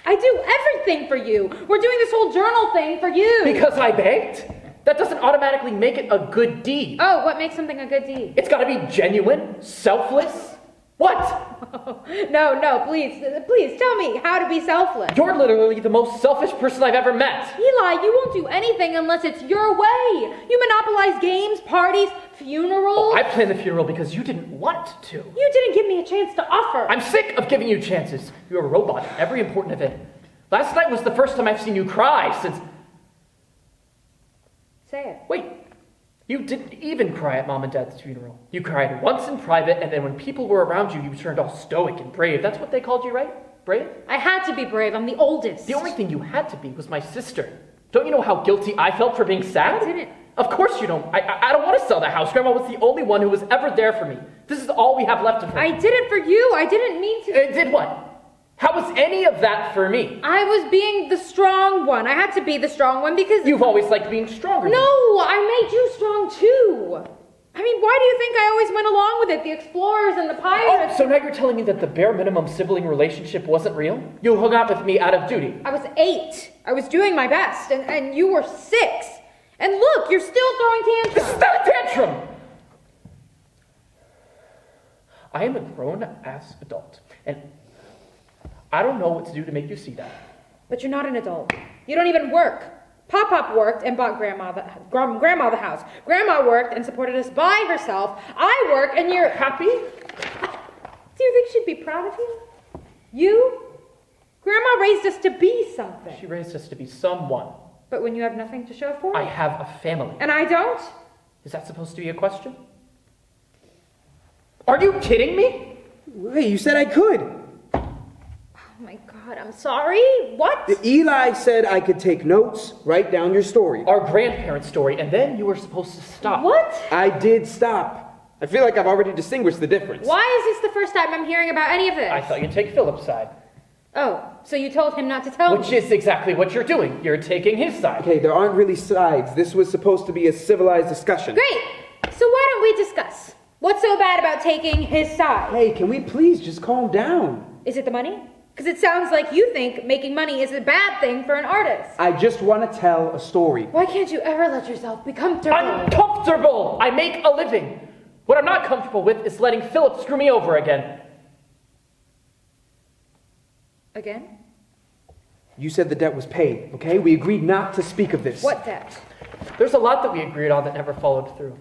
I do everything for you. We're doing this whole journal thing for you. Because I begged? That doesn't automatically make it a good deed. Oh, what makes something a good deed? It's gotta be genuine, selfless. What? No, please tell me how to be selfless. You're literally the most selfish person I've ever met. Eli, you won't do anything unless it's your way. You monopolize games, parties, funerals. Oh, I planned the funeral because you didn't want to. You didn't give me a chance to offer. I'm sick of giving you chances. You're a robot at every important event. Last night was the first time I've seen you cry since... Say it. Wait, You didn't even cry at Mom and Dad's funeral. You cried once in private, and then when people were around you, you turned all stoic and brave. That's what they called you, right? Brave? I had to be brave. I'm the oldest. The only thing you had to be was my sister. Don't you know how guilty I felt for being sad? I didn't. Of course you don't. I don't want to sell the house. Grandma was the only one who was ever there for me. This is all we have left of her. I did it for you. I didn't mean to. Did what? How was any of that for me? I was being the strong one. I had to be the strong one because... You've always liked being stronger. No, I made you strong too. I mean, why do you think I always went along with it? The explorers and the pirates... Oh, so now you're telling me that the bare minimum sibling relationship wasn't real? You hung out with me out of duty. I was 8. I was doing my best, and you were 6. And look, you're still throwing tantrums. This is not a tantrum! I am a grown-ass adult, and I don't know what to do to make you see that. But you're not an adult. You don't even work. Pop-Pop worked and bought Grandma the house. Grandma worked and supported us by herself. I work and you're... Happy? Do you think she'd be proud of you? You? Grandma raised us to be something. She raised us to be someone. But when you have nothing to show for it? I have a family. And I don't? Is that supposed to be a question? Are you kidding me? Wait, you said I could. Oh my God, I'm sorry. What? Eli said I could take notes, write down your story. Our grandparents' story, and then you were supposed to stop. What? I did stop. I feel like I've already distinguished the difference. Why is this the first time I'm hearing about any of this? I thought you'd take Philip's side. Oh, so you told him not to tell me? Which is exactly what you're doing. You're taking his side. Okay, there aren't really sides. This was supposed to be a civilized discussion. Great. So why don't we discuss? What's so bad about taking his side? Hey, can we please just calm down? Is it the money? Because it sounds like you think making money is a bad thing for an artist. I just want to tell a story. Why can't you ever let yourself be comfortable? I'm comfortable! I make a living. What I'm not comfortable with is letting Philip screw me over again. Again? You said the debt was paid, okay? We agreed not to speak of this. What debt? There's a lot that we agreed on that never followed through.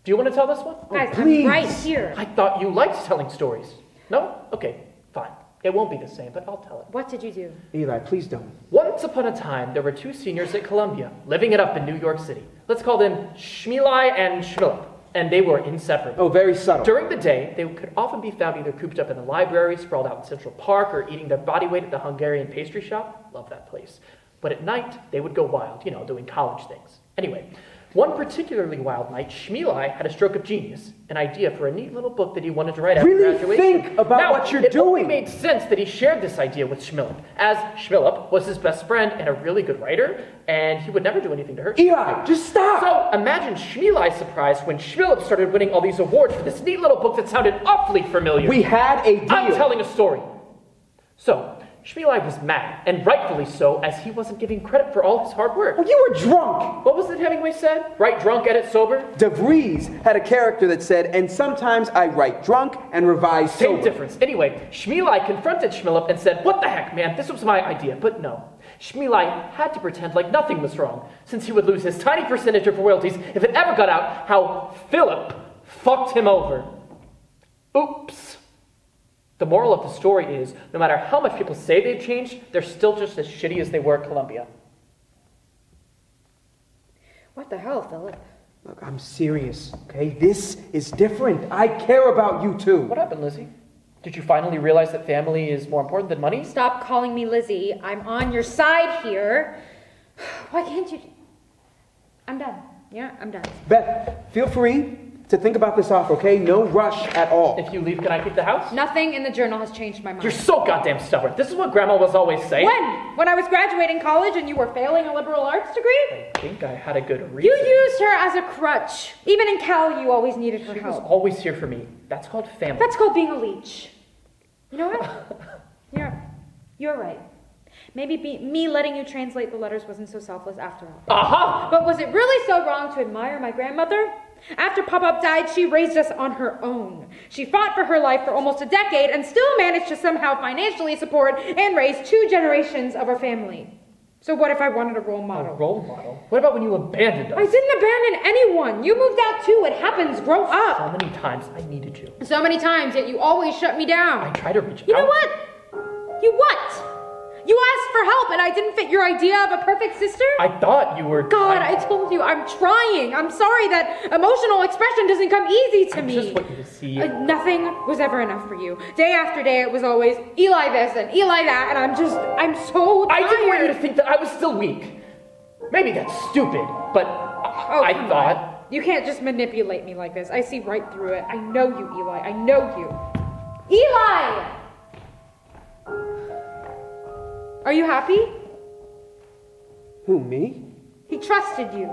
Do you want to tell this one? Guys, please. I'm right here. I thought you liked telling stories. No? Okay, fine. It won't be the same, but I'll tell it. What did you do? Eli, please don't. Once upon a time, there were 2 seniors at Columbia, living it up in New York City. Let's call them Shmeli and Shmilip, and they were inseparable. Oh, very subtle. During the day, they could often be found either cooped up in the library, sprawled out in Central Park, or eating their body weight at the Hungarian pastry shop. Love that place. But at night, they would go wild, doing college things. Anyway, one particularly wild night, Shmeli had a stroke of genius, an idea for a neat little book that he wanted to write after graduation. Really think about what you're doing. It only made sense that he shared this idea with Shmilip, as Shmilip was his best friend and a really good writer, and he would never do anything to hurt you. Eli, just stop! So imagine Shmeli's surprise when Shmilip started winning all these awards for this neat little book that sounded awfully familiar. We had a deal. I'm telling a story. So, Shmeli was mad, and rightfully so, as he wasn't giving credit for all his hard work. Well, you were drunk! What was it Hemingway said? Write drunk, edit sober? De Vries had a character that said, and sometimes I write drunk and revise sober. Same difference. Anyway, Shmeli confronted Shmilip and said, "What the heck, man, this was my idea." But no, Shmeli had to pretend like nothing was wrong, since he would lose his tiny percentage of royalties if it ever got out how Philip fucked him over. Oops. The moral of the story is, no matter how much people say they've changed, they're still just as shitty as they were at Columbia. What the hell, Philip? Look, I'm serious, okay? This is different. I care about you too. What happened, Lizzie? Did you finally realize that family is more important than money? Stop calling me Lizzie. I'm on your side here. Why can't you... I'm done. Yeah, I'm done. Beth, feel free to think about this off, okay? No rush at all. If you leave, can I keep the house? Nothing in the journal has changed my mind. You're so goddamn stubborn. This is what Grandma was always saying. When? When I was graduating college and you were failing a liberal arts degree? I think I had a good reason. You used her as a crutch. Even in Cal, you always needed her She help. was always here for me. That's called family. That's called being a leech. You know what? You're right. Maybe me letting you translate the letters wasn't so selfless after all. Aha! But was it really so wrong to admire my grandmother? After Pop-Up died, she raised us on her own. She fought for her life for almost a decade and still managed to somehow financially support and raise 2 generations of our family. So what if I wanted a role model? A role model? What about when you abandoned us? I didn't abandon anyone. You moved out too. It happens. Grow up. So many times I needed you. So many times, yet you always shut me down. I tried to reach out. You know what? You what? You asked for help and I didn't fit your idea of a perfect sister? I thought you were... God, I told you, I'm trying. I'm sorry that emotional expression doesn't come easy to me. I just want you to see... Nothing was ever enough for you. Day after day, it was always Eli this and Eli that, and I'm so tired. I didn't want you to think that I was still weak. Maybe that's stupid, but I thought... On. You can't just manipulate me like this. I see right through it. I know you, Eli. I know you. Eli! Are you happy? Who, me? He trusted you.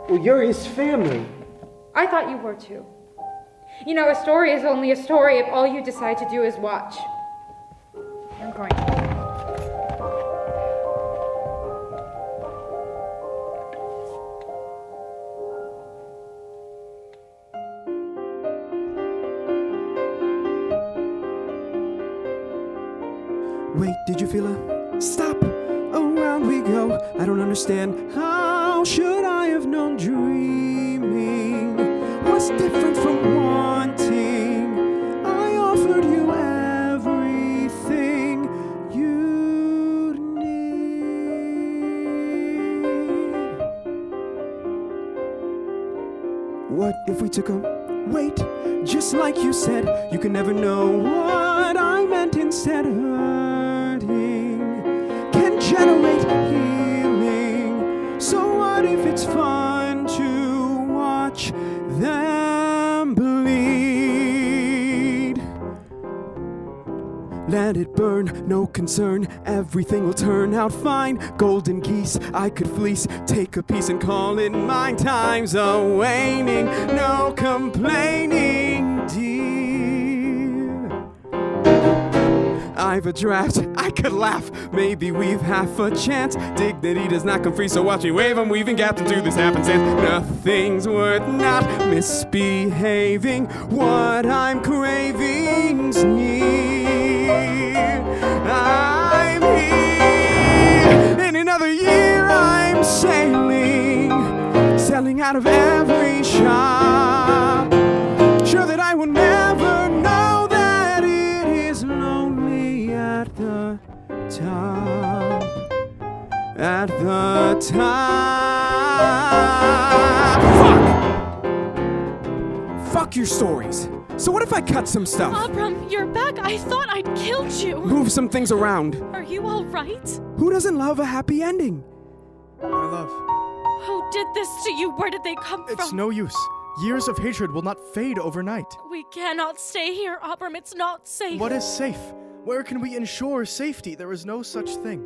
Well, you're his family. I thought you were too. You know, a story is only a story if all you decide to do is watch. I'm going. Wait, did you feel a stop? Around we go. I don't understand. How should I have known dreaming was different from wanting? I offered you everything you'd need. What if we took a wait? Just like you said, you can never know what I meant instead. Can generate healing. So what if it's fun to watch them bleed? Let it burn, no concern, everything will turn out fine. Golden geese I could fleece, take a piece and call it mine. Time's a waning, no complaining, dear. I've a draft, I could laugh, maybe we've half a chance. Dignity does not come free, so watch me wave 'em, weaving gaps into this happenstance. Nothing's worth not misbehaving, what I'm craving's near. I'm here, in another year I'm selling out of every shop. Sure that I will never know that it is lonely at the top. At the top. Fuck your stories. So what if I cut some stuff? ABRAM, you're back. I thought I'd killed you. Move some things around. Are you all right? Who doesn't love a happy ending? My love. Who did this to you? Where did they come from? It's no use. Years of hatred will not fade overnight. We cannot stay here, ABRAM. It's not safe. What is safe? Where can we ensure safety? There is no such thing.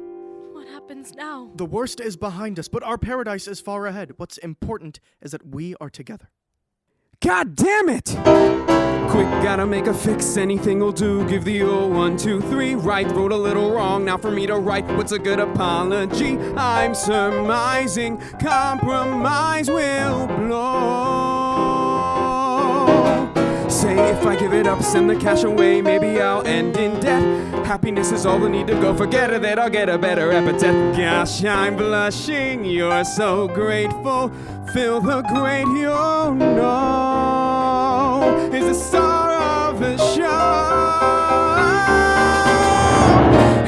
What happens now? The worst is behind us, but our paradise is far ahead. What's important is that we are together. God damn it! Quick, gotta make a fix, anything will do. Give the old 1, 2, 3 right. Wrote a little wrong, now for me to right. What's a good apology? I'm surmising compromise will blow. Say if I give it up, send the cash away, maybe I'll end in debt. Happiness is all the need to go, forget it, that I'll get a better appetite. Gosh, I'm blushing, you're so grateful. Feel the great you'll know is the star of the show.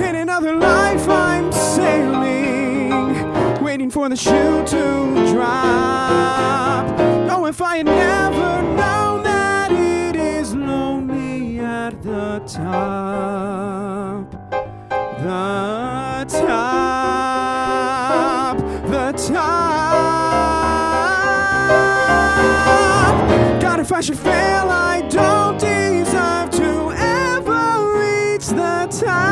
In another life I'm sailing, waiting for the shoe to drop. Oh, if I had never known that it is lonely at the top. The top. The top. God, if I should fail, I don't deserve to ever reach the top.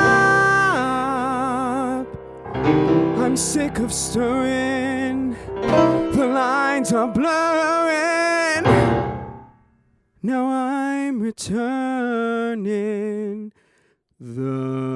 I'm sick of stirring, the lines are blurring. Now I'm returning the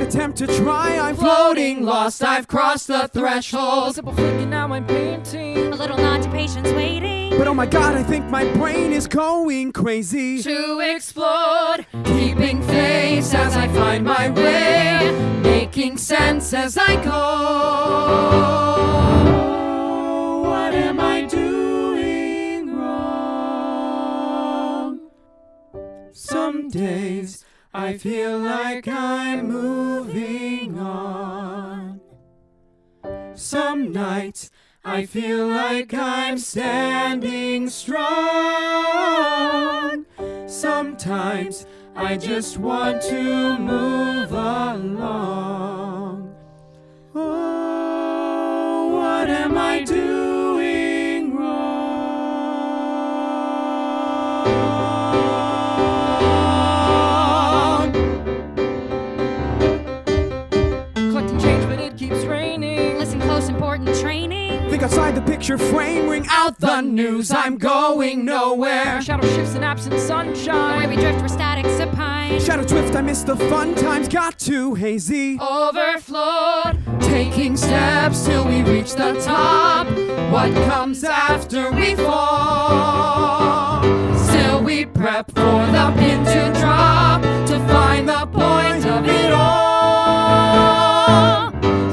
attempt to try. I'm floating, lost, I've crossed the threshold. Simple flicking, now I'm painting. A little nod to patience waiting. But oh my god, I think my brain is going crazy. To explode, Keeping face as I find my way, making sense as I go. What am I doing wrong? Some days I feel like I'm moving on. Some nights I feel like I'm standing strong. Sometimes I just want to move along. Oh, what am I doing wrong? Collecting change, but it keeps raining. listen close, important training. Think outside the picture frame, ring out the news, I'm going nowhere. Shadow shifts in absent sunshine. The way we drift, we're static supine. Shadow drift, I miss the fun times, got too hazy. Overflowed, Taking steps till we reach the top. What comes after we fall? Still we prep for the pin to drop, to find the point of it all.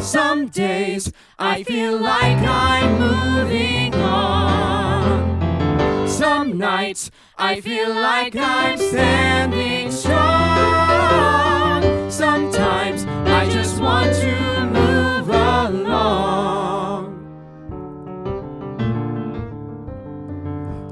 Some days I feel like I'm moving on. Some nights I feel like I'm standing strong. Sometimes I just want to move along.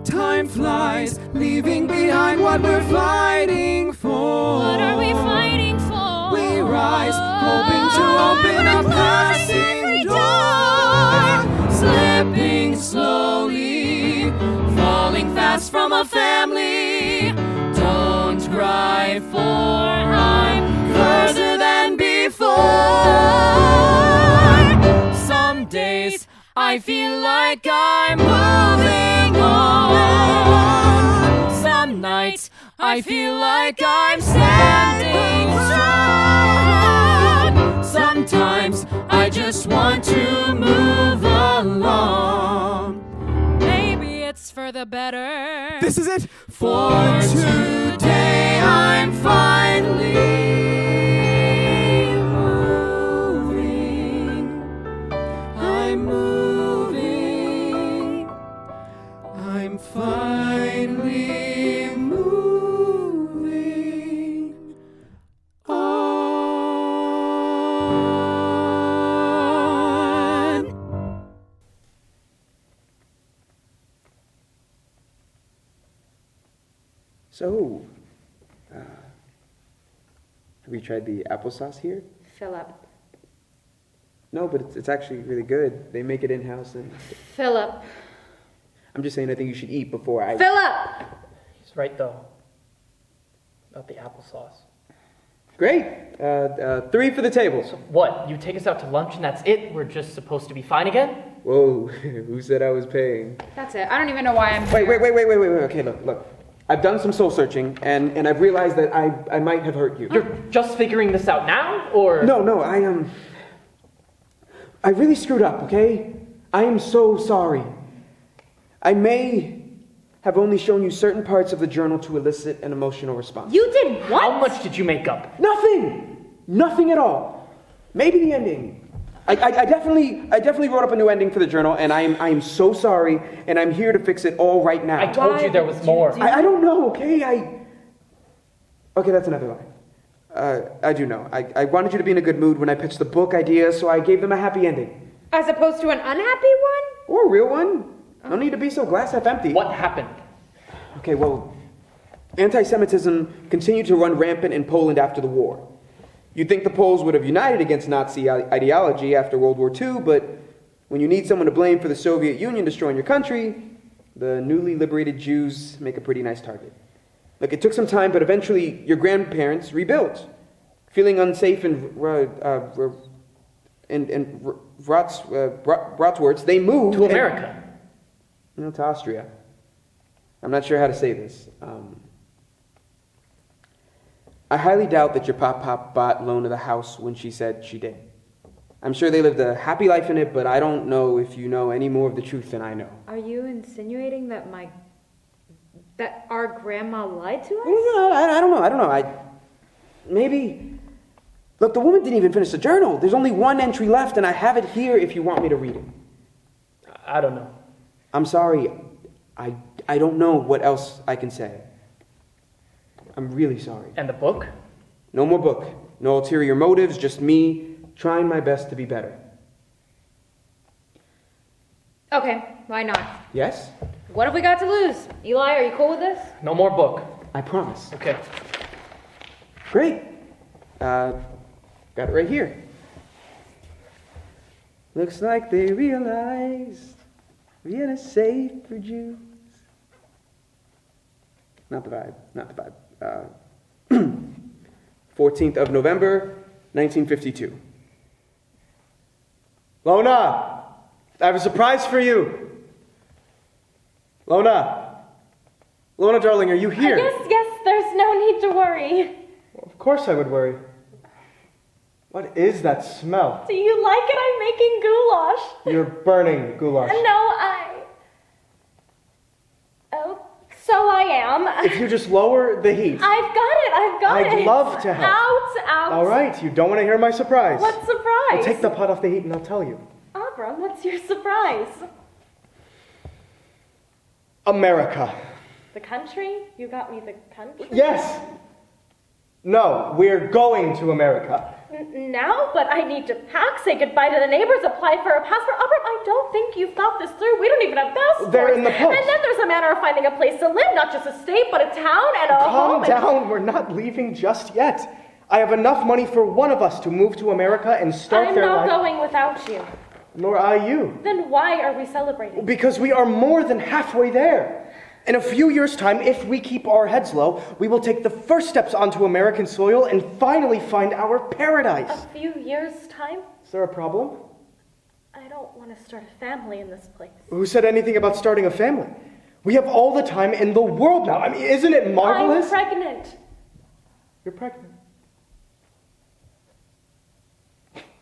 Time flies, leaving behind what we're fighting for. what are we fighting for? We rise, hoping to open a passing door. Slipping slowly, falling fast from a family. Don't cry, for I'm further than before. Some days I feel like I'm moving on. Some nights I feel like I'm standing strong. Sometimes I just want to move along. Maybe it's for the better. This is it. For today I'm finally moving. I'm moving. I'm finally moving on. So, have you tried the applesauce here? Philip. No, but it's actually really good. They make it in-house, and Philip. I'm just saying I think you should eat before I... Philip! He's right, though. About the applesauce. Great! 3 for the table. So what? You take us out to lunch and that's it? We're just supposed to be fine again? Whoa, who said I was paying? That's it. I don't even know why I'm Wait, here. wait. Okay, look. I've done some soul searching, and I've realized that I might have hurt you. You're just figuring this out now, or? No, I really screwed up, okay? I am so sorry. I may have only shown you certain parts of the journal to elicit an emotional response. You did what? How much did you make up? Nothing at all. Maybe the ending. I definitely wrote up a new ending for the journal, and I am so sorry, and I'm here to fix it all right now. I told you there was more. I don't know, okay? Okay, that's another lie. I do know. I wanted you to be in a good mood when I pitched the book idea, so I gave them a happy ending. As opposed to an unhappy one? Or a real one. No need to be so glass half empty. What happened? Okay, well, anti-Semitism continued to run rampant in Poland after the war. You'd think the Poles would have united against Nazi ideology after World War II, but when you need someone to blame for the Soviet Union destroying your country, the newly liberated Jews make a pretty nice target. Look, it took some time, but eventually your grandparents rebuilt. Feeling unsafe in Wrocławek, they moved to America. To Austria. I'm not sure how to say this. I highly doubt that your pop bought Lona the house when she said she did. I'm sure they lived a happy life in it, but I don't know if you know any more of the truth than I know. Are you insinuating that that our grandma lied to us? I don't know. Maybe... Look, the woman didn't even finish the journal. There's only one entry left, and I have it here if you want me to read it. I don't know. I'm sorry. I don't know what else I can say. I'm really sorry. And the book? No more book. No ulterior motives, just me trying my best to be better. Okay, why not? Yes? What have we got to lose? Eli, are you cool with this? No more book. I promise. Okay. Great. Got it right here. Looks like they realized Vienna's safe for Jews. Not the vibe. 14th of November, 1952. Lona! I have a surprise for you! Lona! Lona, darling, are you here? Yes, there's no need to worry. Well, of course I would worry. What is that smell? Do you like it? I'm making goulash. You're burning goulash. Oh, so I am. If you just lower the heat. I've got it. I'd love to help. Out. All right, you don't want to hear my surprise. What surprise? I'll take the pot off the heat and I'll tell you. Abram, what's your surprise? America. The country? You got me the country? Yes. No, we're going to America. Now? But I need to pack, say goodbye to the neighbors, apply for a passport. Abram, I don't think you've thought this through. We don't even have passports. They're in the post. And then there's a matter of finding a place to live, not just a state, but a town and a home. Calm down, we're not leaving just yet. I have enough money for one of us to move to America and start their life. I'm not going without you. Nor are you. Then why are we celebrating? Because we are more than halfway there. In a few years' time, if we keep our heads low, we will take the first steps onto American soil and finally find our paradise. A few years' time? Is there a problem? I don't want to start a family in this place. Who said anything about starting a family? We have all the time in the world now. I mean, isn't it marvelous? I'm pregnant. You're pregnant.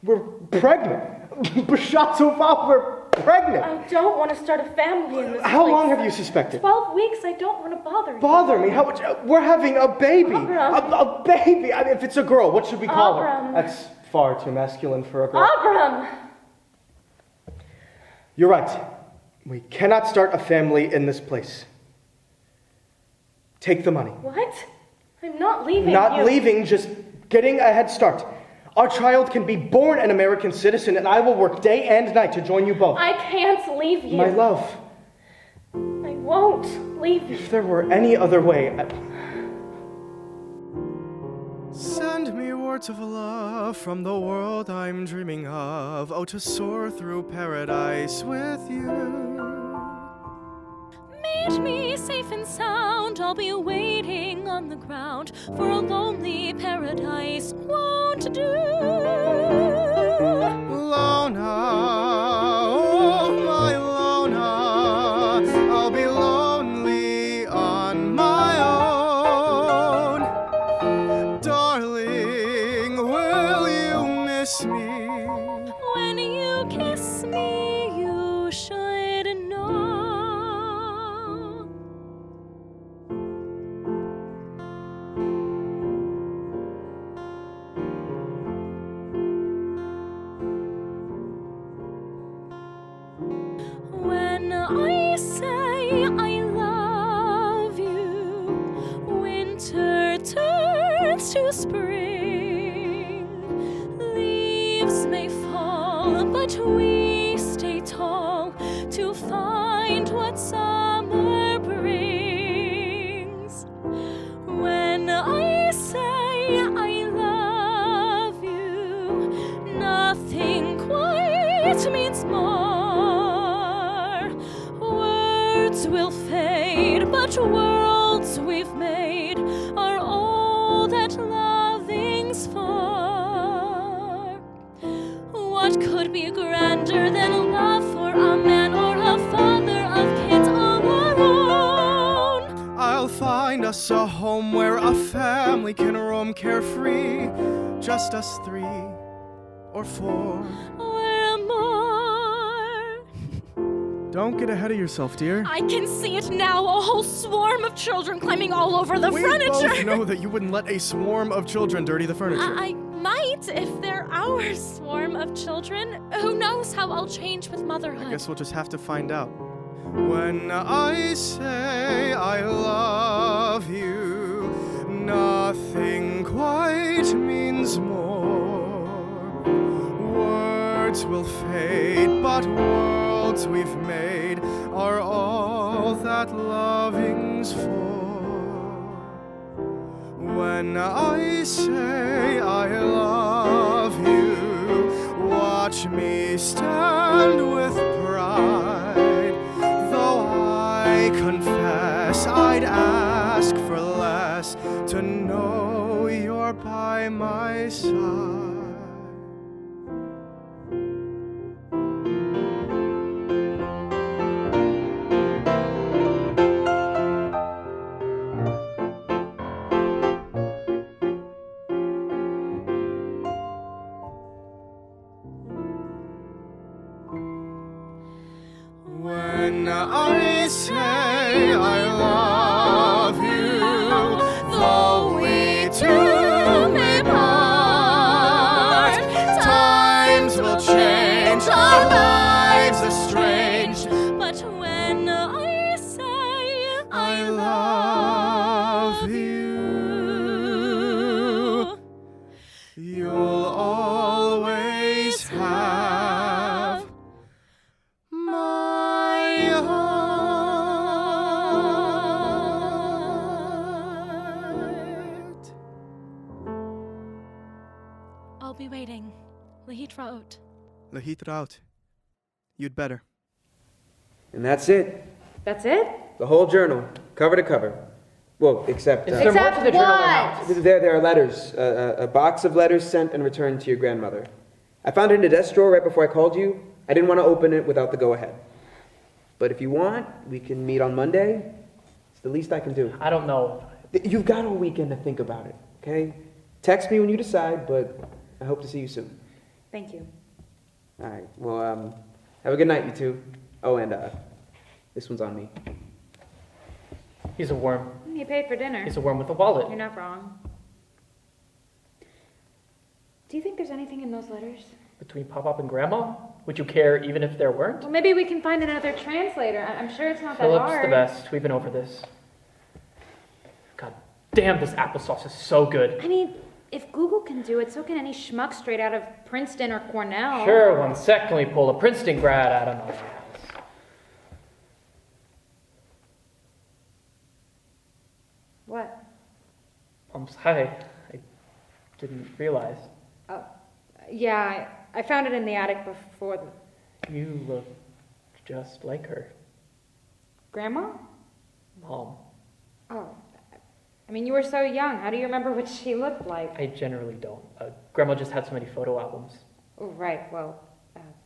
We're pregnant. B'Shat Tova, we're pregnant. I don't want to start a family in this How place. long have you suspected? 12 weeks. I don't want to bother you. Bother me? We're having a baby. A baby. I mean, if it's a girl, what should we call her? That's far too masculine for a girl. Abram! You're right. We cannot start a family in this place. Take the money. What? I'm not leaving Not leaving, just getting a head start. Our child can be born an American citizen, and I will work day and night to join you both. I can't leave you. My love. I won't leave you. If there were any other way... Send me words of love from the world I'm dreaming of. Oh, to soar through paradise with you. Meet me safe and sound. I'll be waiting on the ground for a lonely paradise. Won't do. Lona, oh my Lona, I'll be lonely on my own. Darling, will you miss me? When you kiss me, you should know. When I say I love you, winter turns to spring. Leaves may fall, but we stay tall to find what summer brings. When I say I love you, nothing quite means more. Words will fade, but worlds we've made are all that loving's for. What could be grander than love for a man or a father of kids all our own? I'll find us a home where a family can roam carefree. Just us 3 or 4. Where more? Don't get ahead of yourself, dear. I can see it now, a whole swarm of children climbing all over the We furniture. both know that you wouldn't let a swarm of children dirty the furniture. I might if they're our swarm of children. Who knows how I'll change with motherhood. I guess we'll just have to find out. When I say I love you, nothing quite means more. Words will fade, but worlds we've made are all that loving's for. When I say I love you, watch me stand with pride. Though I confess I'd ask for less, to know you're by my side. When I say I love you, though we two may part, times will change, our lives estranged. But when I say I love you, you'll always have my heart. I'll be waiting. Lehitraot. Lehitraut. You'd better. And that's it. That's it? The whole journal, cover to cover. Well, except... Is there more to the journal than what? that? There are letters. A box of letters sent and returned to your grandmother. I found it in the desk drawer right before I called you. I didn't want to open it without the go-ahead. But if you want, we can meet on Monday. It's the least I can do. I don't know. You've got all weekend to think about it, okay? Text me when you decide, but I hope to see you soon. Thank you. All right. Well, have a good night, you two. Oh, and this one's on me. He's a worm. You paid for dinner. He's a worm with a wallet. You're not wrong. Do you think there's anything in those letters? Between Pop-Up and Grandma? Would you care even if there weren't? Well, maybe we can find another translator. I'm sure it's not that Philip's hard. the best. We've been over this. God damn, this applesauce is so good. I mean, if Google can do it, so can any schmuck straight out of Princeton or Cornell. Sure, 1 sec. Let me pull a Princeton grad out of my house. What? Hi. I didn't realize. Oh, yeah, I found it in the attic before the... You look just like her. Grandma? Mom. Oh, I mean, you were so young. How do you remember what she looked like? I generally don't. Grandma just had so many photo albums. Oh, right, well,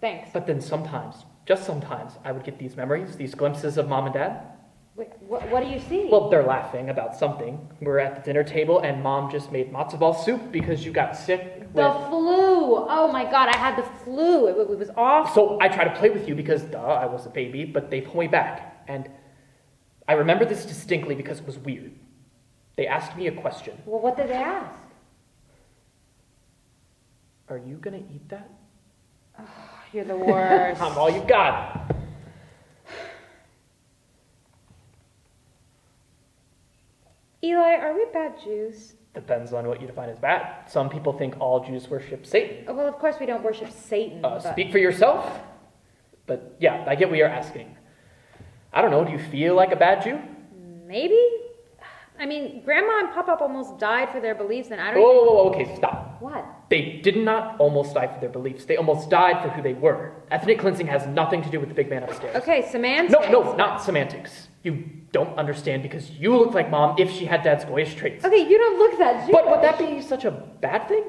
thanks. But then sometimes, just sometimes, I would get these memories, these glimpses of Mom and Dad. Wait, what do you see? Well, they're laughing about something. We're at the dinner table and Mom just made matzo ball soup because you got sick The with... flu! Oh my god, I had the flu. It was awful. So I tried to play with you because, duh, I was a baby, but they pulled me back. And I remember this distinctly because it was weird. They asked me a question. Well, what did they ask? Are you gonna eat that? Oh, you're the worst. I'm all you got. Eli, are we bad Jews? Depends on what you define as bad. Some people think all Jews worship Satan. Oh, well, of course we don't worship Satan. but... Speak for yourself. But yeah, I get what you're asking. I don't know, do you feel like a bad Jew? Maybe? I mean, Grandma and Pop-Up almost died for their beliefs, and I don't Whoa, okay, stop. What? They did not almost die for their beliefs. They almost died for who they were. Ethnic cleansing has nothing to do with the big man upstairs. Okay, semantics. No, not semantics. You don't understand because you look like Mom if she had Dad's goyish traits. Okay, you don't look that Jewish. But would that be such a bad thing?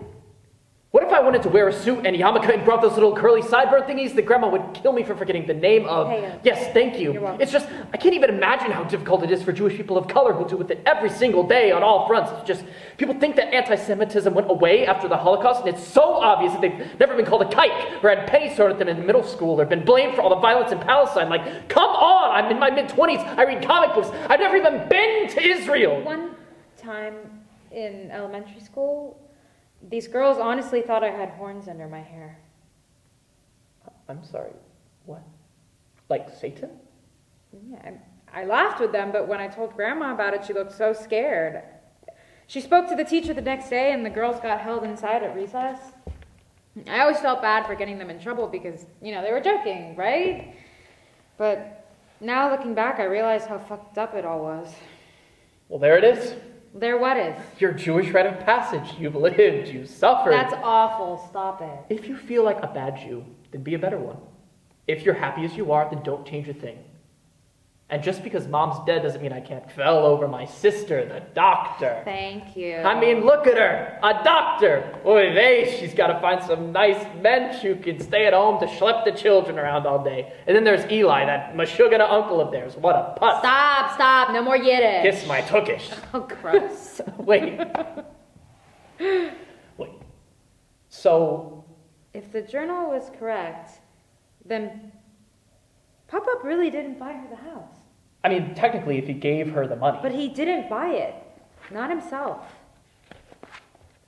What if I wanted to wear a suit and yarmulke and brought those little curly sideburn thingies? The grandma would kill me for forgetting the name of... Hey, yes, thank you. You're welcome. It's just, I can't even imagine how difficult it is for Jewish people of color who deal with it every single day on all fronts. It's just, people think that anti-Semitism went away after the Holocaust, and it's so obvious that they've never been called a kike, or had pennies thrown at them in middle school, or been blamed for all the violence in Palestine. Like, come on! I'm in my mid-20s, I read comic books, I've never even been to Israel! One time in elementary school, these girls honestly thought I had horns under my hair. I'm sorry, what? Like Satan? Yeah, I laughed with them, but when I told Grandma about it, she looked so scared. She spoke to the teacher the next day, and the girls got held inside at recess. I always felt bad for getting them in trouble because, they were joking, right? But now looking back, I realize how fucked up it all was. Well, there it is. There what is? Your Jewish rite of passage. You've lived, you've suffered. That's awful. Stop it. If you feel like a bad Jew, then be a better one. If you're happy as you are, then don't change a thing. And just because Mom's dead doesn't mean I can't fell over my sister, the doctor. Thank you. I mean, look at her, a doctor. Oy vey, she's got to find some nice mensch who can stay at home to schlep the children around all day. And then there's Eli, that mashugana uncle of theirs. What a putz. Stop. No more Yiddish. Kiss my tukish. Oh, gross. Wait. So... If the journal was correct, then Pop-Up really didn't buy her the house. I mean, technically, if he gave her the money. But he didn't buy it. Not himself.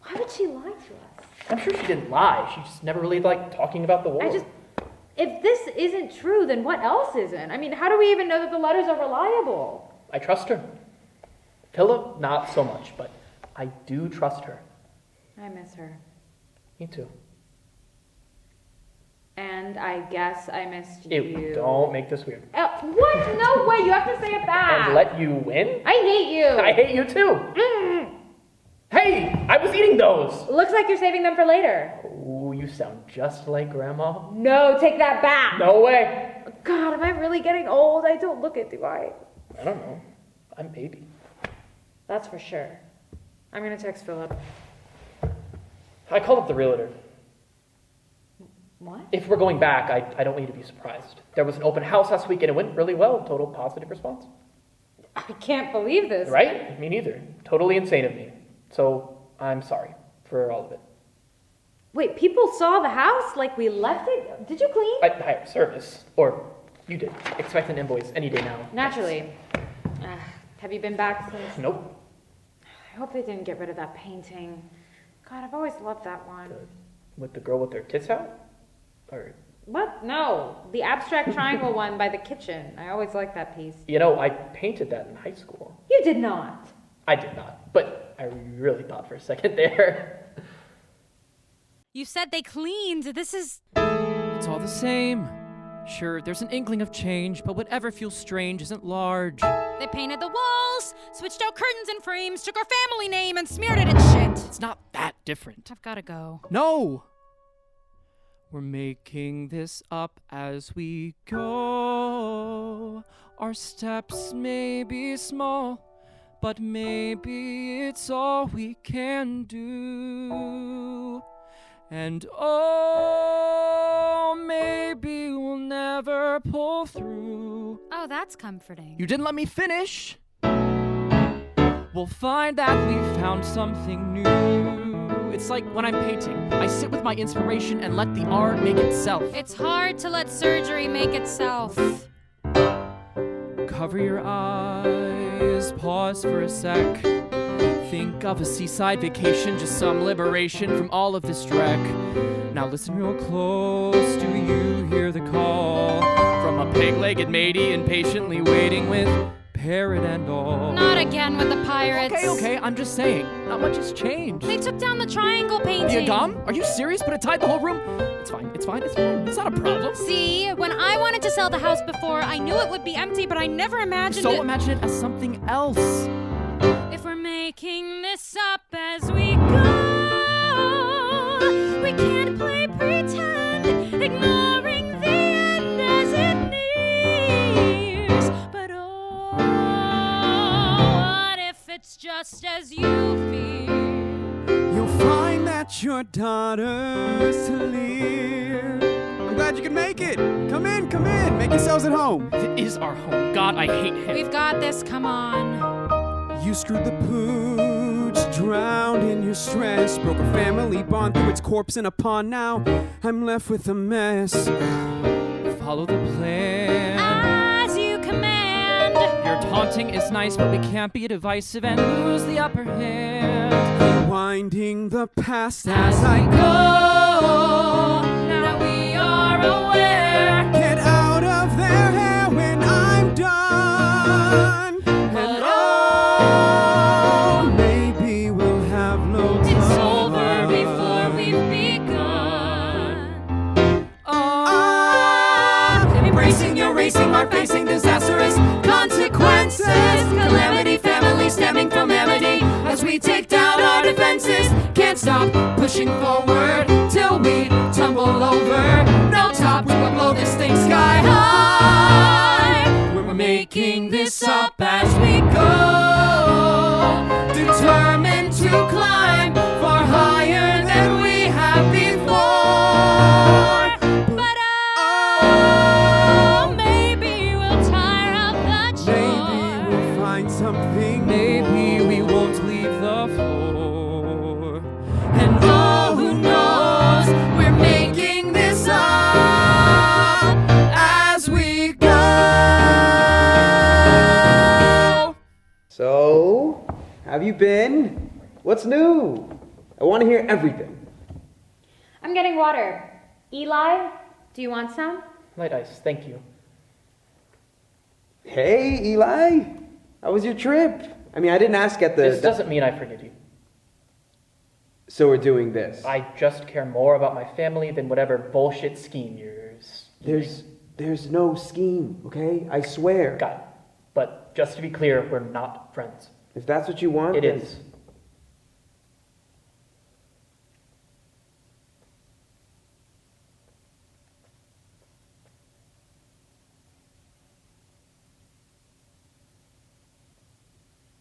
Why would she lie to us? I'm sure she didn't lie. She just never really liked talking about the war. If this isn't true, then what else isn't? I mean, how do we even know that the letters are reliable? I trust her. Philip, not so much, but I do trust her. I miss her. Me too. And I guess I missed Ew, you. don't make this weird. What? No way, you have to say it back. And let you win? I hate you. I hate you too. Mm. Hey, I was eating those. Looks like you're saving them for later. Ooh, you sound just like Grandma. No, take that back. No way. God, am I really getting old? I don't look it, do I? I don't know. I'm baby. That's for sure. I'm gonna text Philip. I called up the realtor. What? If we're going back, I don't need to be surprised. There was an open house last week and it went really well. Total positive response. I can't believe this. Right? Me neither. Totally insane of me. So I'm sorry for all of it. Wait, people saw the house like we left it? Did you clean? I hired service. Or you did. Expect an invoice any day now. Naturally. Have you been back since? Nope. I hope they didn't get rid of that painting. God, I've always loved that one. With the girl with her tits out? Or... What? No. The abstract triangle one by the kitchen. I always liked that piece. You know, I painted that in high school. You did not. I did not. But I really thought for a second there. You said they cleaned. This is... It's all the same. Sure, there's an inkling of change, but whatever feels strange isn't large. They painted the walls, switched out curtains and frames, took our family name and smeared it in shit. It's not that different. I've gotta go. No! We're making this up as we go. Our steps may be small, but maybe it's all we can do. And oh, maybe we'll never pull through. Oh, that's comforting. You didn't let me finish. We'll find that we found something new. It's like when I'm painting. I sit with my inspiration and let the art make itself. It's hard to let surgery make itself. Cover your eyes, pause for a sec. Think of a seaside vacation, just some liberation from all of this dreck. Now listen real close, do you hear the call? From a peg-legged matey impatiently waiting with parrot and all. Not again with the pirates. Okay, I'm just saying, not much has changed. They took down the triangle painting. The agam? Are you serious? But it tied the whole room? It's fine. It's not a problem. See, when I wanted to sell the house before, I knew it would be empty, but I never imagined So imagine it as something else. If we're making this up as we go, we can't play pretend, ignoring the end as it nears. But oh, what if it's just as you feel? You'll find that let your daughters to leave. I'm glad you could make it. Come in, make yourselves at home. It is our home. God, I hate him. We've got this, come on. You screwed the pooch, drowned in your stress, broke a family bond through its corpse in a pond. Now I'm left with a mess. Follow the plan. As you command. Your taunting is nice, but we can't be divisive and lose the upper hand. Rewinding the past as I go. Now we are aware. Get out of their hair when I'm done. And oh, maybe we'll have no time. It's over before we've begun. Embracing, erasing, are facing disastrous consequences. Calamity, family stemming from amity. As we take down our defenses, can't stop pushing forward till we tumble over. No top, we'll blow this thing sky high. We're making this up as we go, determined to climb far higher than we have before. But oh, maybe we'll tire out the chore. Maybe we'll find something. Maybe we won't leave the floor. And oh, who knows? We're making this up as we go. So, how have you been? What's new? I want to hear everything. I'm getting water. Eli, do you want some? Light ice, thank you. Hey, Eli. How was your trip? I mean, I didn't ask at the... This doesn't mean I forgive you. So we're doing this. I just care more about my family than whatever bullshit scheme yours. There's no scheme, okay? I swear. Got it. But just to be clear, we're not friends. If that's what you want, It then- is.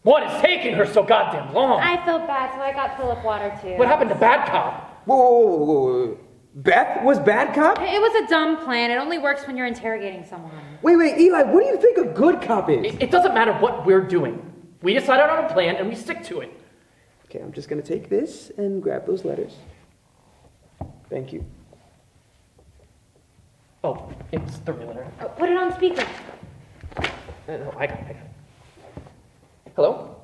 What is taking her so goddamn long? I felt bad, so I got Philip water too. What happened to Bad Cop? Whoa. Beth was bad cop? It was a dumb plan. It only works when you're interrogating someone. Wait, Eli, what do you think a good cop is? It doesn't matter what we're doing. We decided on a plan and we stick to it. Okay, I'm just gonna take this and grab those letters. Thank you. Oh, it's the real letter. Oh, put it on speaker. No, I got it. Hello?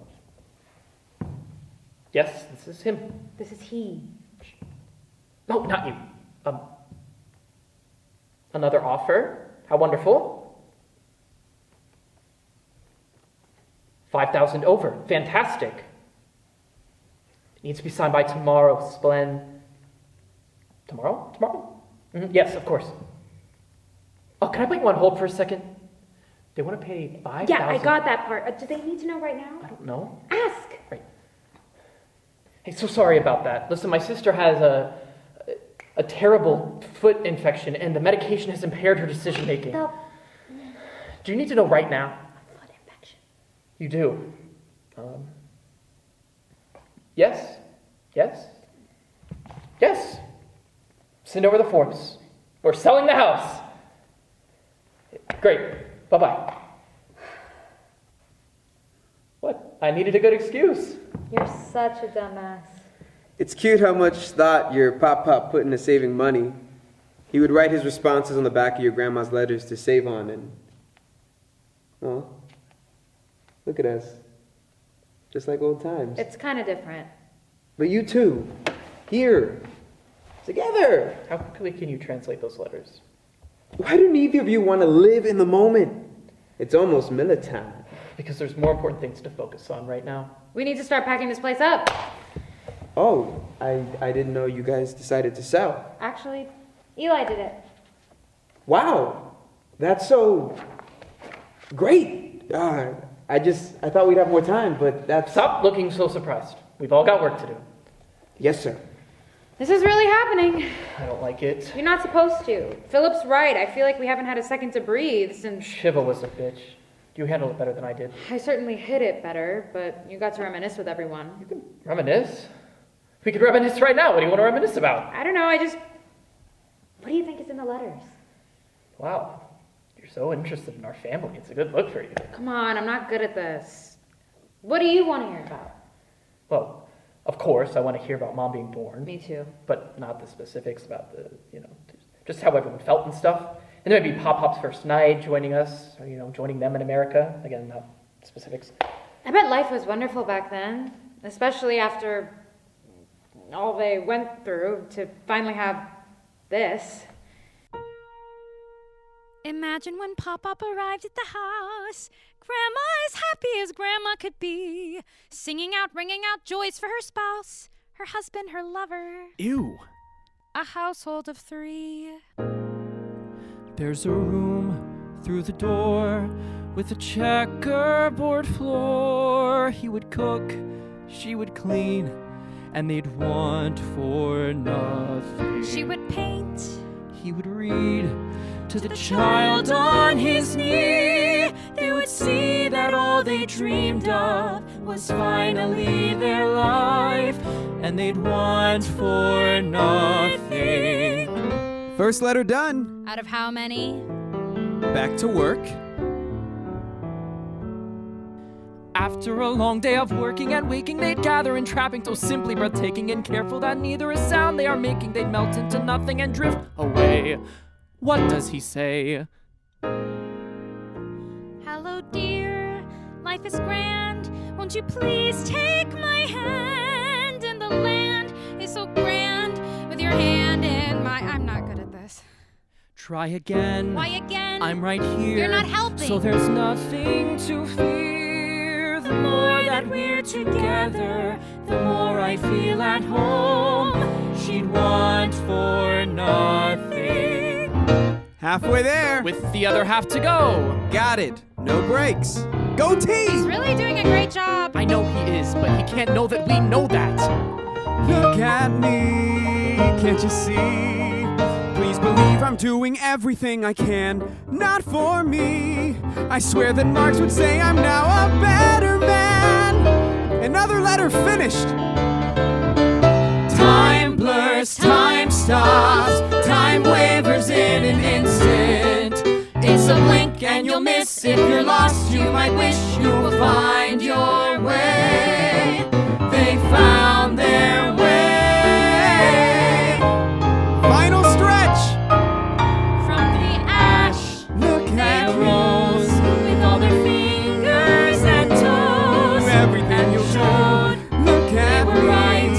Yes, this is him. This is he. No, not you. Another offer? How wonderful. 5,000 over. Fantastic. It needs to be signed by tomorrow, Splen. Tomorrow? Yes, of course. Oh, can I put you on hold for a second? They want to pay 5,000. Yeah, I got that part. Do they need to know right now? I don't know. Ask. Right. Hey, so sorry about that. Listen, my sister has a terrible foot infection, and the medication has impaired her decision making. The Do you need to know right now? foot infection. You do. Yes. Send over the forms. We're selling the house. Great. Bye-bye. What? I needed a good excuse. You're such a dumbass. It's cute how much thought your pop put into saving money. He would write his responses on the back of your grandma's letters to save on, and... well, look at us. Just like old times. It's kind of different. But you two, here, together. How quickly can you translate those letters? Why do neither of you want to live in the moment? It's almost militant. Because there's more important things to focus on right now. We need to start packing this place up. Oh, I didn't know you guys decided to sell. Actually, Eli did it. Wow, that's so great. I thought we'd have more time, but that's... Stop looking so surprised. We've all got work to do. Yes, sir. This is really happening. I don't like it. You're not supposed to. Philip's right. I feel like we haven't had a second to breathe since... Shiva was a bitch. You handled it better than I did. I certainly hid it better, but you got to reminisce with everyone. You can reminisce? We could reminisce right now. What do you want to reminisce about? I don't know, what do you think is in the letters? Wow, you're so interested in our family. It's a good look for you. Come on, I'm not good at this. What do you want to hear about? Well, of course, I want to hear about Mom being born. Me too. But not the specifics about the, just how everyone felt and stuff. And there might be Pop-Pop's first night joining us, or, joining them in America. Again, not specifics. I bet life was wonderful back then, especially after all they went through to finally have this. Imagine when Pop-Pop arrived at the house. Grandma as happy as Grandma could be, singing out, ringing out joys for her spouse, her husband, her lover. Ew. A household of 3. There's a room through the door with a checkerboard floor. He would cook, she would clean, and they'd want for nothing. She would paint, he would read to the child on his knee. They would see that all they dreamed of was finally their life, and they'd want for nothing. First letter done. out of how many? Back to work. After a long day of working and waking, they'd gather in trapping so simply breathtaking and careful that neither a sound they are making they'd melt into nothing and drift away. What does he say? Hello, dear, life is grand. Won't you please take my hand? And the land is so grand with your hand in my... I'm not good at this. Try again. Why again? I'm right here. You're not helping. So there's nothing to fear. The more that we're together, the more I feel at home. She'd want for nothing. Halfway there. With the other half to go. Got it. No breaks. Go team! He's really doing a great job. I know he is, but he can't know that we know that. Look at me, can't you see? Please believe I'm doing everything I can, not for me. I swear that Marx would say I'm now a better man. Another letter finished. Time blurs, time stops, time wavers in an instant. It's a blink and you'll miss. If you're lost, you might wish you will find your way. They found their way. Final stretch. From the ash, Look they at rose with all their fingers and toes. Everything you'll do. Look at were me. right.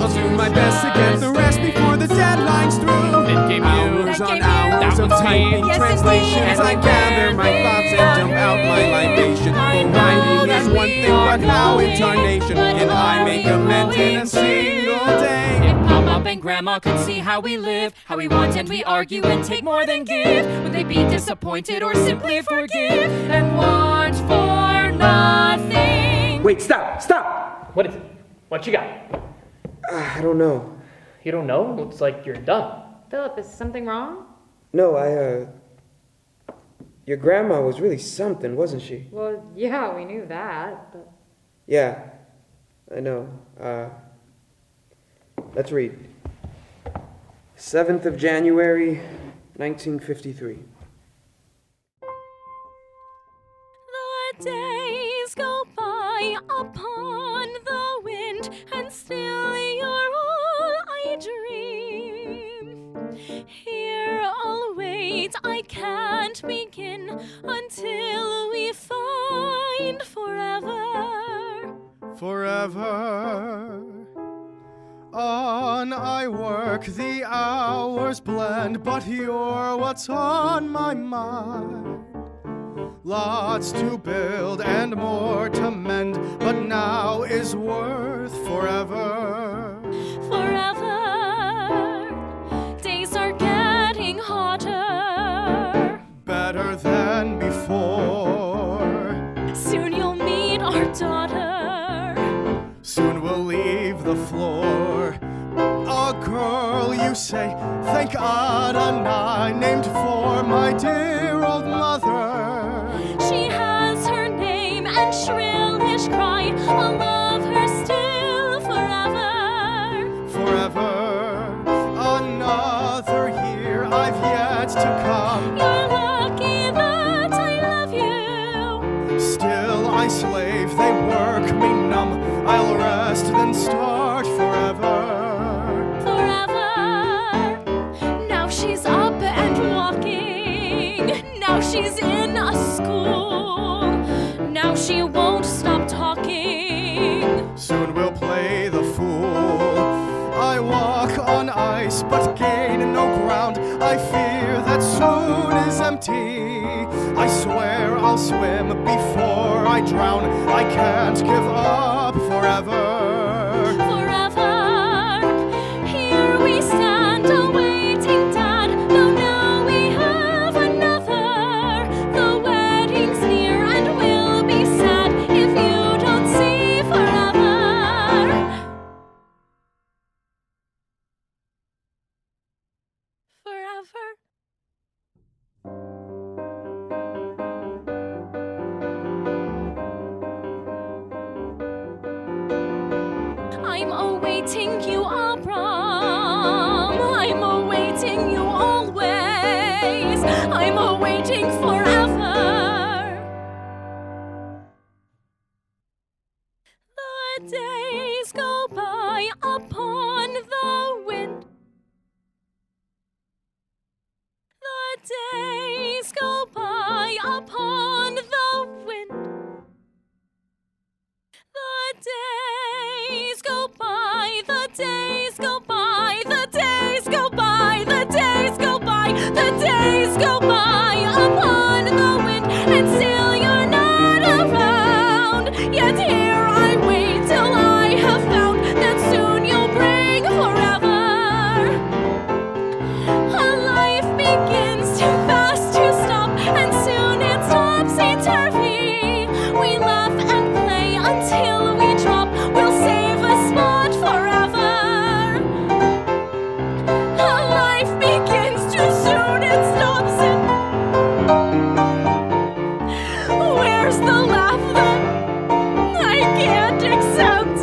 I'll do my best to get the rest before the deadline's through. It gave you. Hours That on gave you. hours That of was me. typing Yes, translations. it I did. gather my thoughts and dump out my libation. Writing is one thing, but how in tarnation can I make amends in a single day? If Pop-Up and Grandma could see how we live, how we want and we argue and take more than give, would they be disappointed or simply forgive and want for nothing? Wait, stop! What is it? What you got? I don't know. You don't know? Looks like you're done. Philip, is something wrong? No, your grandma was really something, wasn't she? Well, yeah, we knew that, but... Yeah, I know. Let's read. 7th of January, 1953. The days go by upon the wind, and still you're all I dream. Here I'll wait, I can't begin until we find forever. Forever. On I work, the hours blend, but you're what's on my mind. Lots to build and more to mend, but now is worth forever. Forever. Days are getting hotter. Better than before. Soon you'll meet our daughter. Soon we'll leave the floor. A girl, you say, thank Adonai, named for my dear old mother. She has her name and shrillish cry. I'll love her still forever. my slave, they work me numb. I'll rest, then start forever. Forever. Now she's up and walking. Now she's in a school. Now she won't stop talking. Soon we'll play the fool. I walk on ice, but gain no ground. I fear that soon is empty. I swear I'll swim before I drown. I can't give up forever. Forever. Here we stand awaiting Dad. Though now we have another. The wedding's near and we'll be sad if you don't see forever. Forever. I'm awaiting you, ABRAM. I'm awaiting you always. I'm awaiting forever. The days go by upon the wind. The days go by upon the wind. The days go by, the days go by, the days go by, the days go by, the days go by upon the wind, and still you're not around. Yet here I wait till I have found that soon you'll bring forever. A life begins too fast to stop, and soon it's topsy-turvy. We laugh and play until we drop. We'll save a spot forever. A life begins too soon, it stops it. Where's the laugh that I can't accept?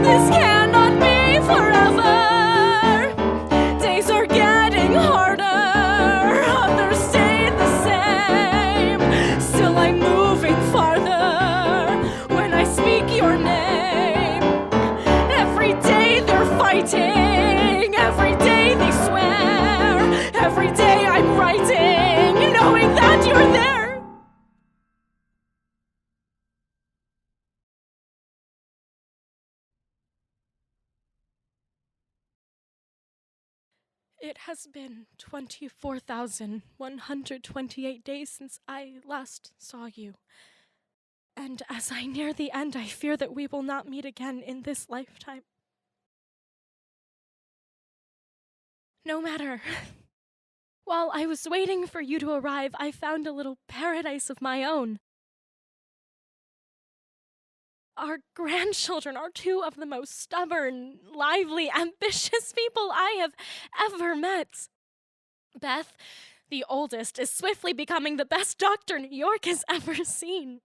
This cannot be forever. Days are getting harder, others stay the same. Still I'm moving farther when I speak your name. Every day they're fighting, every day they swear. Every day I'm writing, knowing that you're there. It has been 24,128 days since I last saw you. And as I near the end, I fear that we will not meet again in this lifetime. No matter. While I was waiting for you to arrive, I found a little paradise of my own. Our grandchildren are two of the most stubborn, lively, ambitious people I have ever met. Beth, the oldest, is swiftly becoming the best doctor New York has ever seen.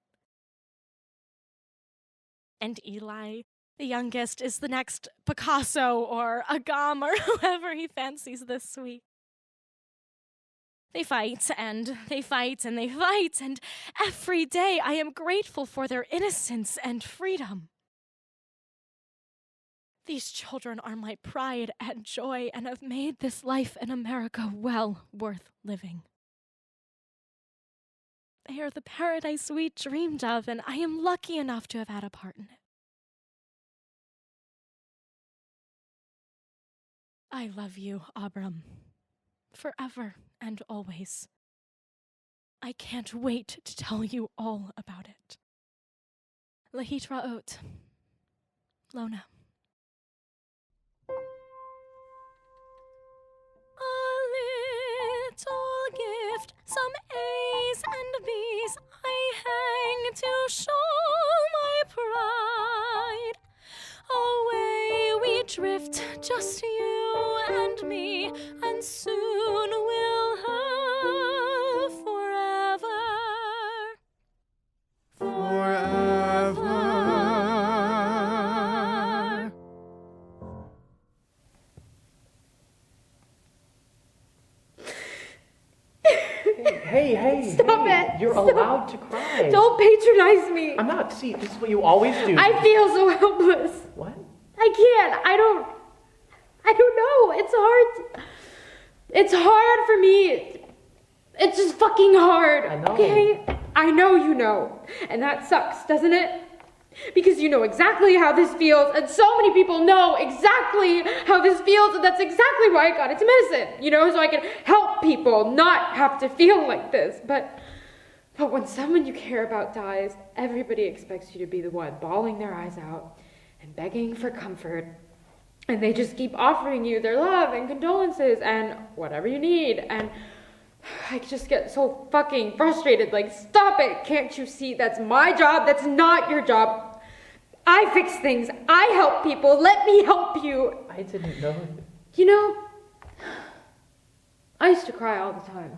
And Eli, the youngest, is the next Picasso or Agam or whoever he fancies this week. They fight, and they fight, and they fight, and every day I am grateful for their innocence and freedom. These children are my pride and joy and have made this life in America well worth living. They are the paradise we dreamed of, and I am lucky enough to have had a part in it. I love you, ABRAM, forever and always. I can't wait to tell you all about it. Lahitraot, LONA. A little gift, some A's and B's I hang to show my pride. Away we drift, just you and me, and soon we'll have forever. Forever. Hey. Stop it! You're allowed to cry. Don't patronize me. I'm not. See, this is what you always do. I feel so helpless. What? I can't. I don't know. It's hard. It's hard for me. It's just fucking hard. I know. Okay? I know you know. And that sucks, doesn't it? Because you know exactly how this feels, and so many people know exactly how this feels, and that's exactly why I got into medicine, so I can help people not have to feel like this. But when someone you care about dies, everybody expects you to be the one bawling their eyes out and begging for comfort, and they just keep offering you their love and condolences and whatever you need, and I just get so fucking frustrated. Like, stop it. Can't you see that's my job? That's not your job. I fix things. I help people. Let me help you. I didn't know. I used to cry all the time.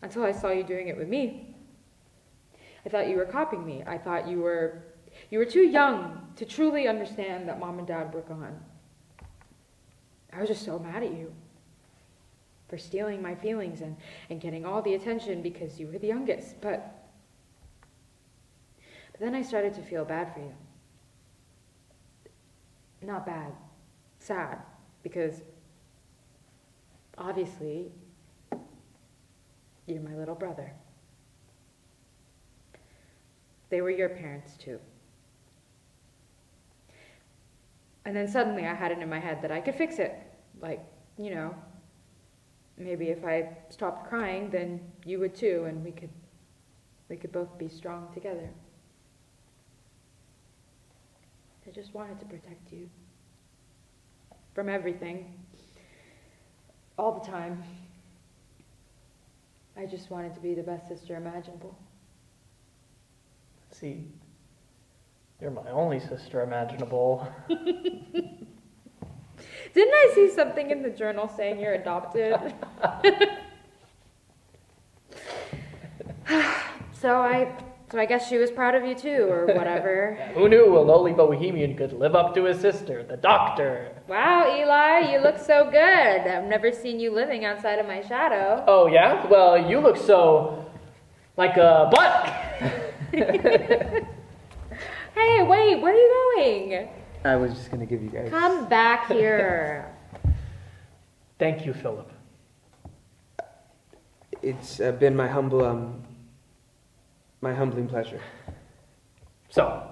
Until I saw you doing it with me. I thought you were copying me. I thought you were too young to truly understand that Mom and Dad were gone. I was just so mad at you. For stealing my feelings and getting all the attention because you were the youngest. But then I started to feel bad for you. Not bad. Sad. Because obviously you're my little brother. They were your parents too. And then suddenly I had it in my head that I could fix it. Like, maybe if I stopped crying, then you would too, and we could both be strong together. I just wanted to protect you. From everything. All the time. I just wanted to be the best sister imaginable. See, you're my only sister imaginable. Didn't I see something in the journal saying you're adopted? So I guess she was proud of you too, or whatever. Who knew a lowly bohemian could live up to his sister, the doctor? Wow, Eli, you look so good. I've never seen you living outside of my shadow. Oh, yeah? Well, you look so... like a butt. Hey, wait, where are you going? I was just going to give you guys... Come back here. Thank you, Philip. It's been my humbling pleasure. So,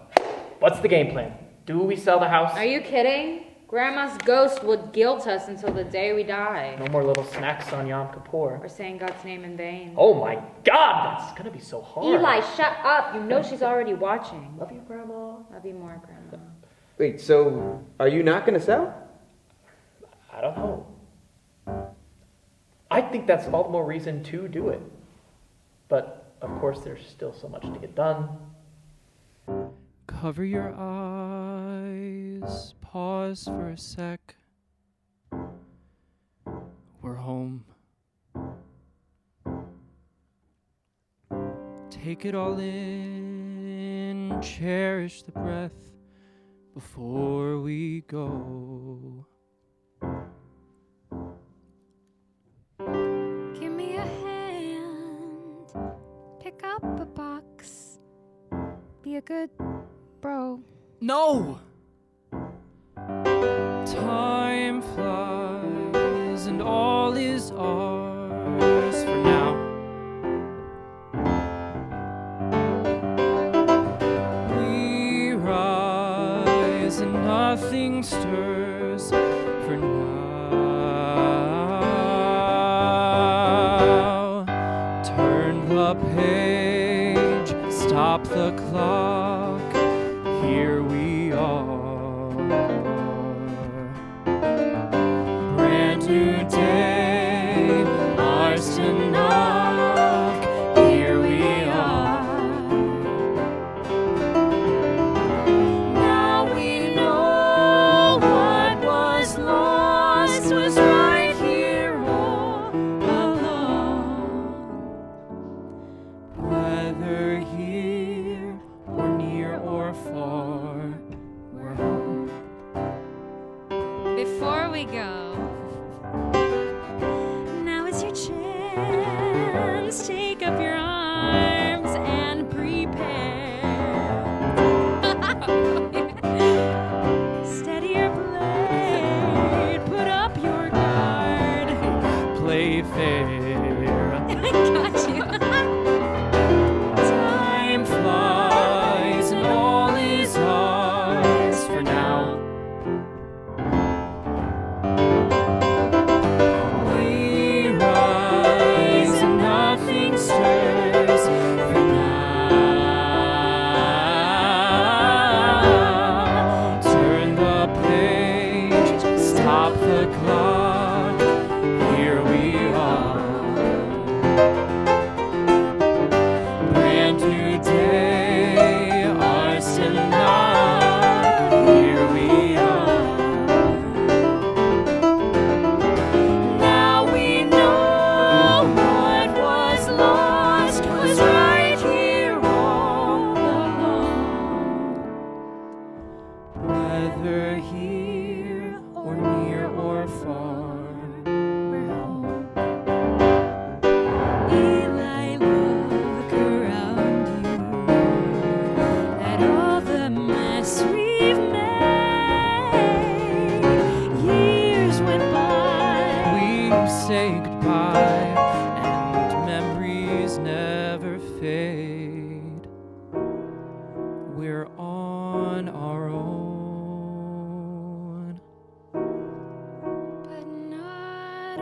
what's the game plan? Do we sell the house? Are you kidding? Grandma's ghost would guilt us until the day we die. No more little snacks on Yom Kippur. Or saying God's name in vain. Oh my God, that's gonna be so hard. Eli, shut up. You know she's already watching. Love you, Grandma. Love you more, Grandma. Wait, so are you not going to sell? I don't know. I think that's all the more reason to do it. But, of course, there's still so much to get done. Cover your eyes, pause for a sec. We're home. Take it all in, cherish the breath before we go. Give me a hand, pick up a box, be a good bro. No! Time flies and all is ours for now. We rise and nothing stirs for now. Turn the page, stop the clock. Here we are. Brand new day, ours to knock. Here we are. Now we know what was lost was right here all along. Whether here or near or far, we're home. Before we go, now is your chance. Take up your arms. we're on our own. But not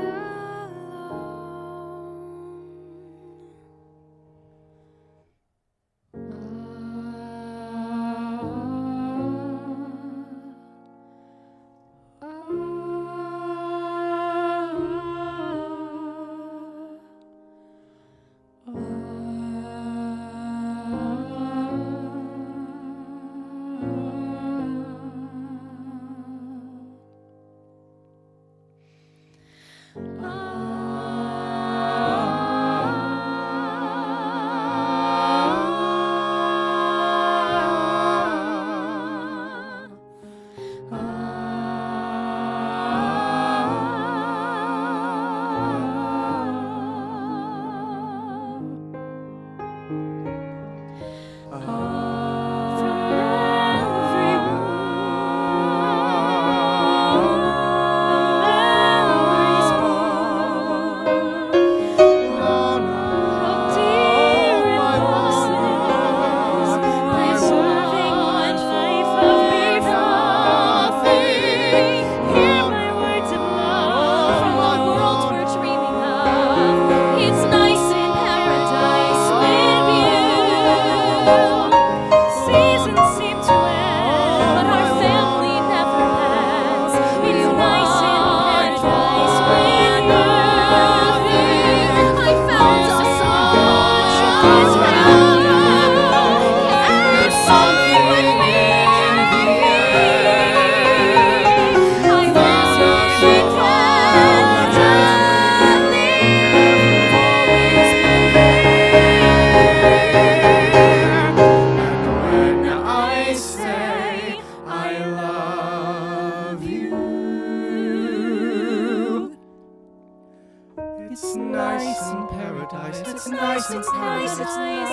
It's nice in paradise. It's nice in paradise.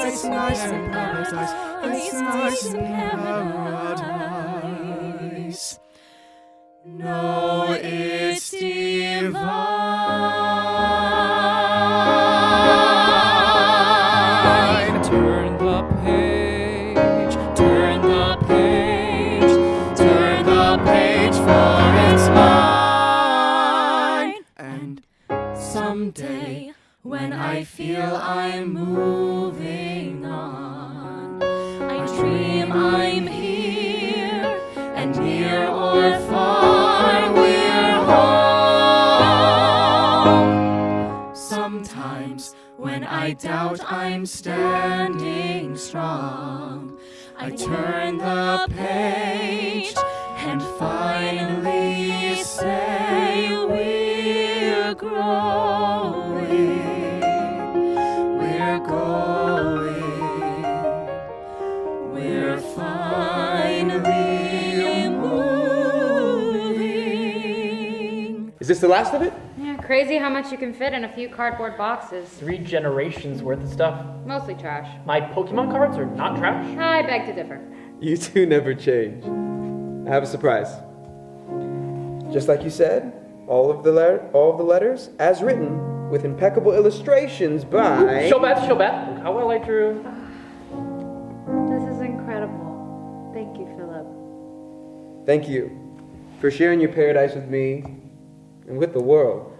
It's nice in paradise. It's nice in paradise. No, it's divine. Turn the page, turn the page, turn the page, for it's mine. And someday, when I feel I'm moving on, I dream I'm here, and near or far we're home. Sometimes, when I doubt I'm standing strong, I turn the page and finally say we're growing, we're going, we're finally moving. Is this the last of it? Yeah, crazy how much you can fit in a few cardboard boxes. 3 generations worth of stuff. Mostly trash. My Pokemon cards are not trash. I beg to differ. You two never change. I have a surprise. Just like you said, all of the letters, as written, with impeccable illustrations by... Show Beth. Look how well I drew. This is incredible. Thank you, Philip. Thank you for sharing your paradise with me and with the world.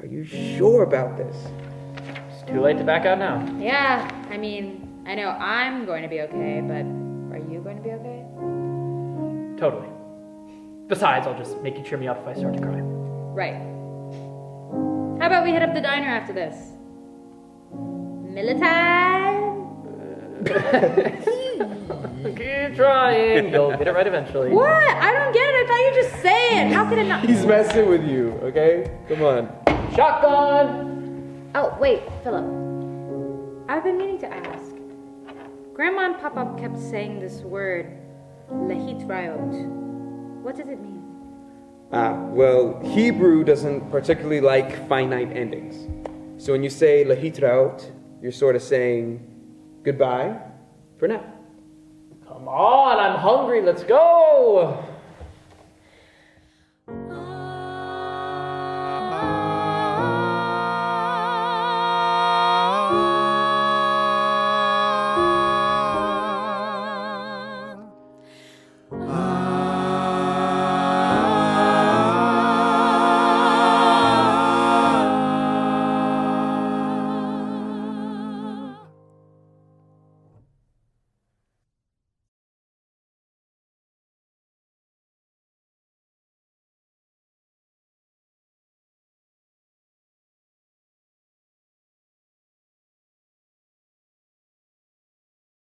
Are you sure about this? It's too late to back out now. Yeah, I mean, I know I'm going to be okay, but are you going to be okay? Totally. Besides, I'll just make you cheer me up if I start to cry. Right. How about we hit up the diner after this? Military? Keep trying. You'll get it right eventually. What? I don't get it. I thought you were just saying. How could it not? He's messing with you, okay? Come on. Shotgun! Oh, wait, Philip. I've been meaning to ask. Grandma and Papa kept saying this word, lehitrayot. What does it mean? Well, Hebrew doesn't particularly like finite endings. So when you say lehitraot, you're sort of saying goodbye for now. Come on, I'm hungry. Let's go.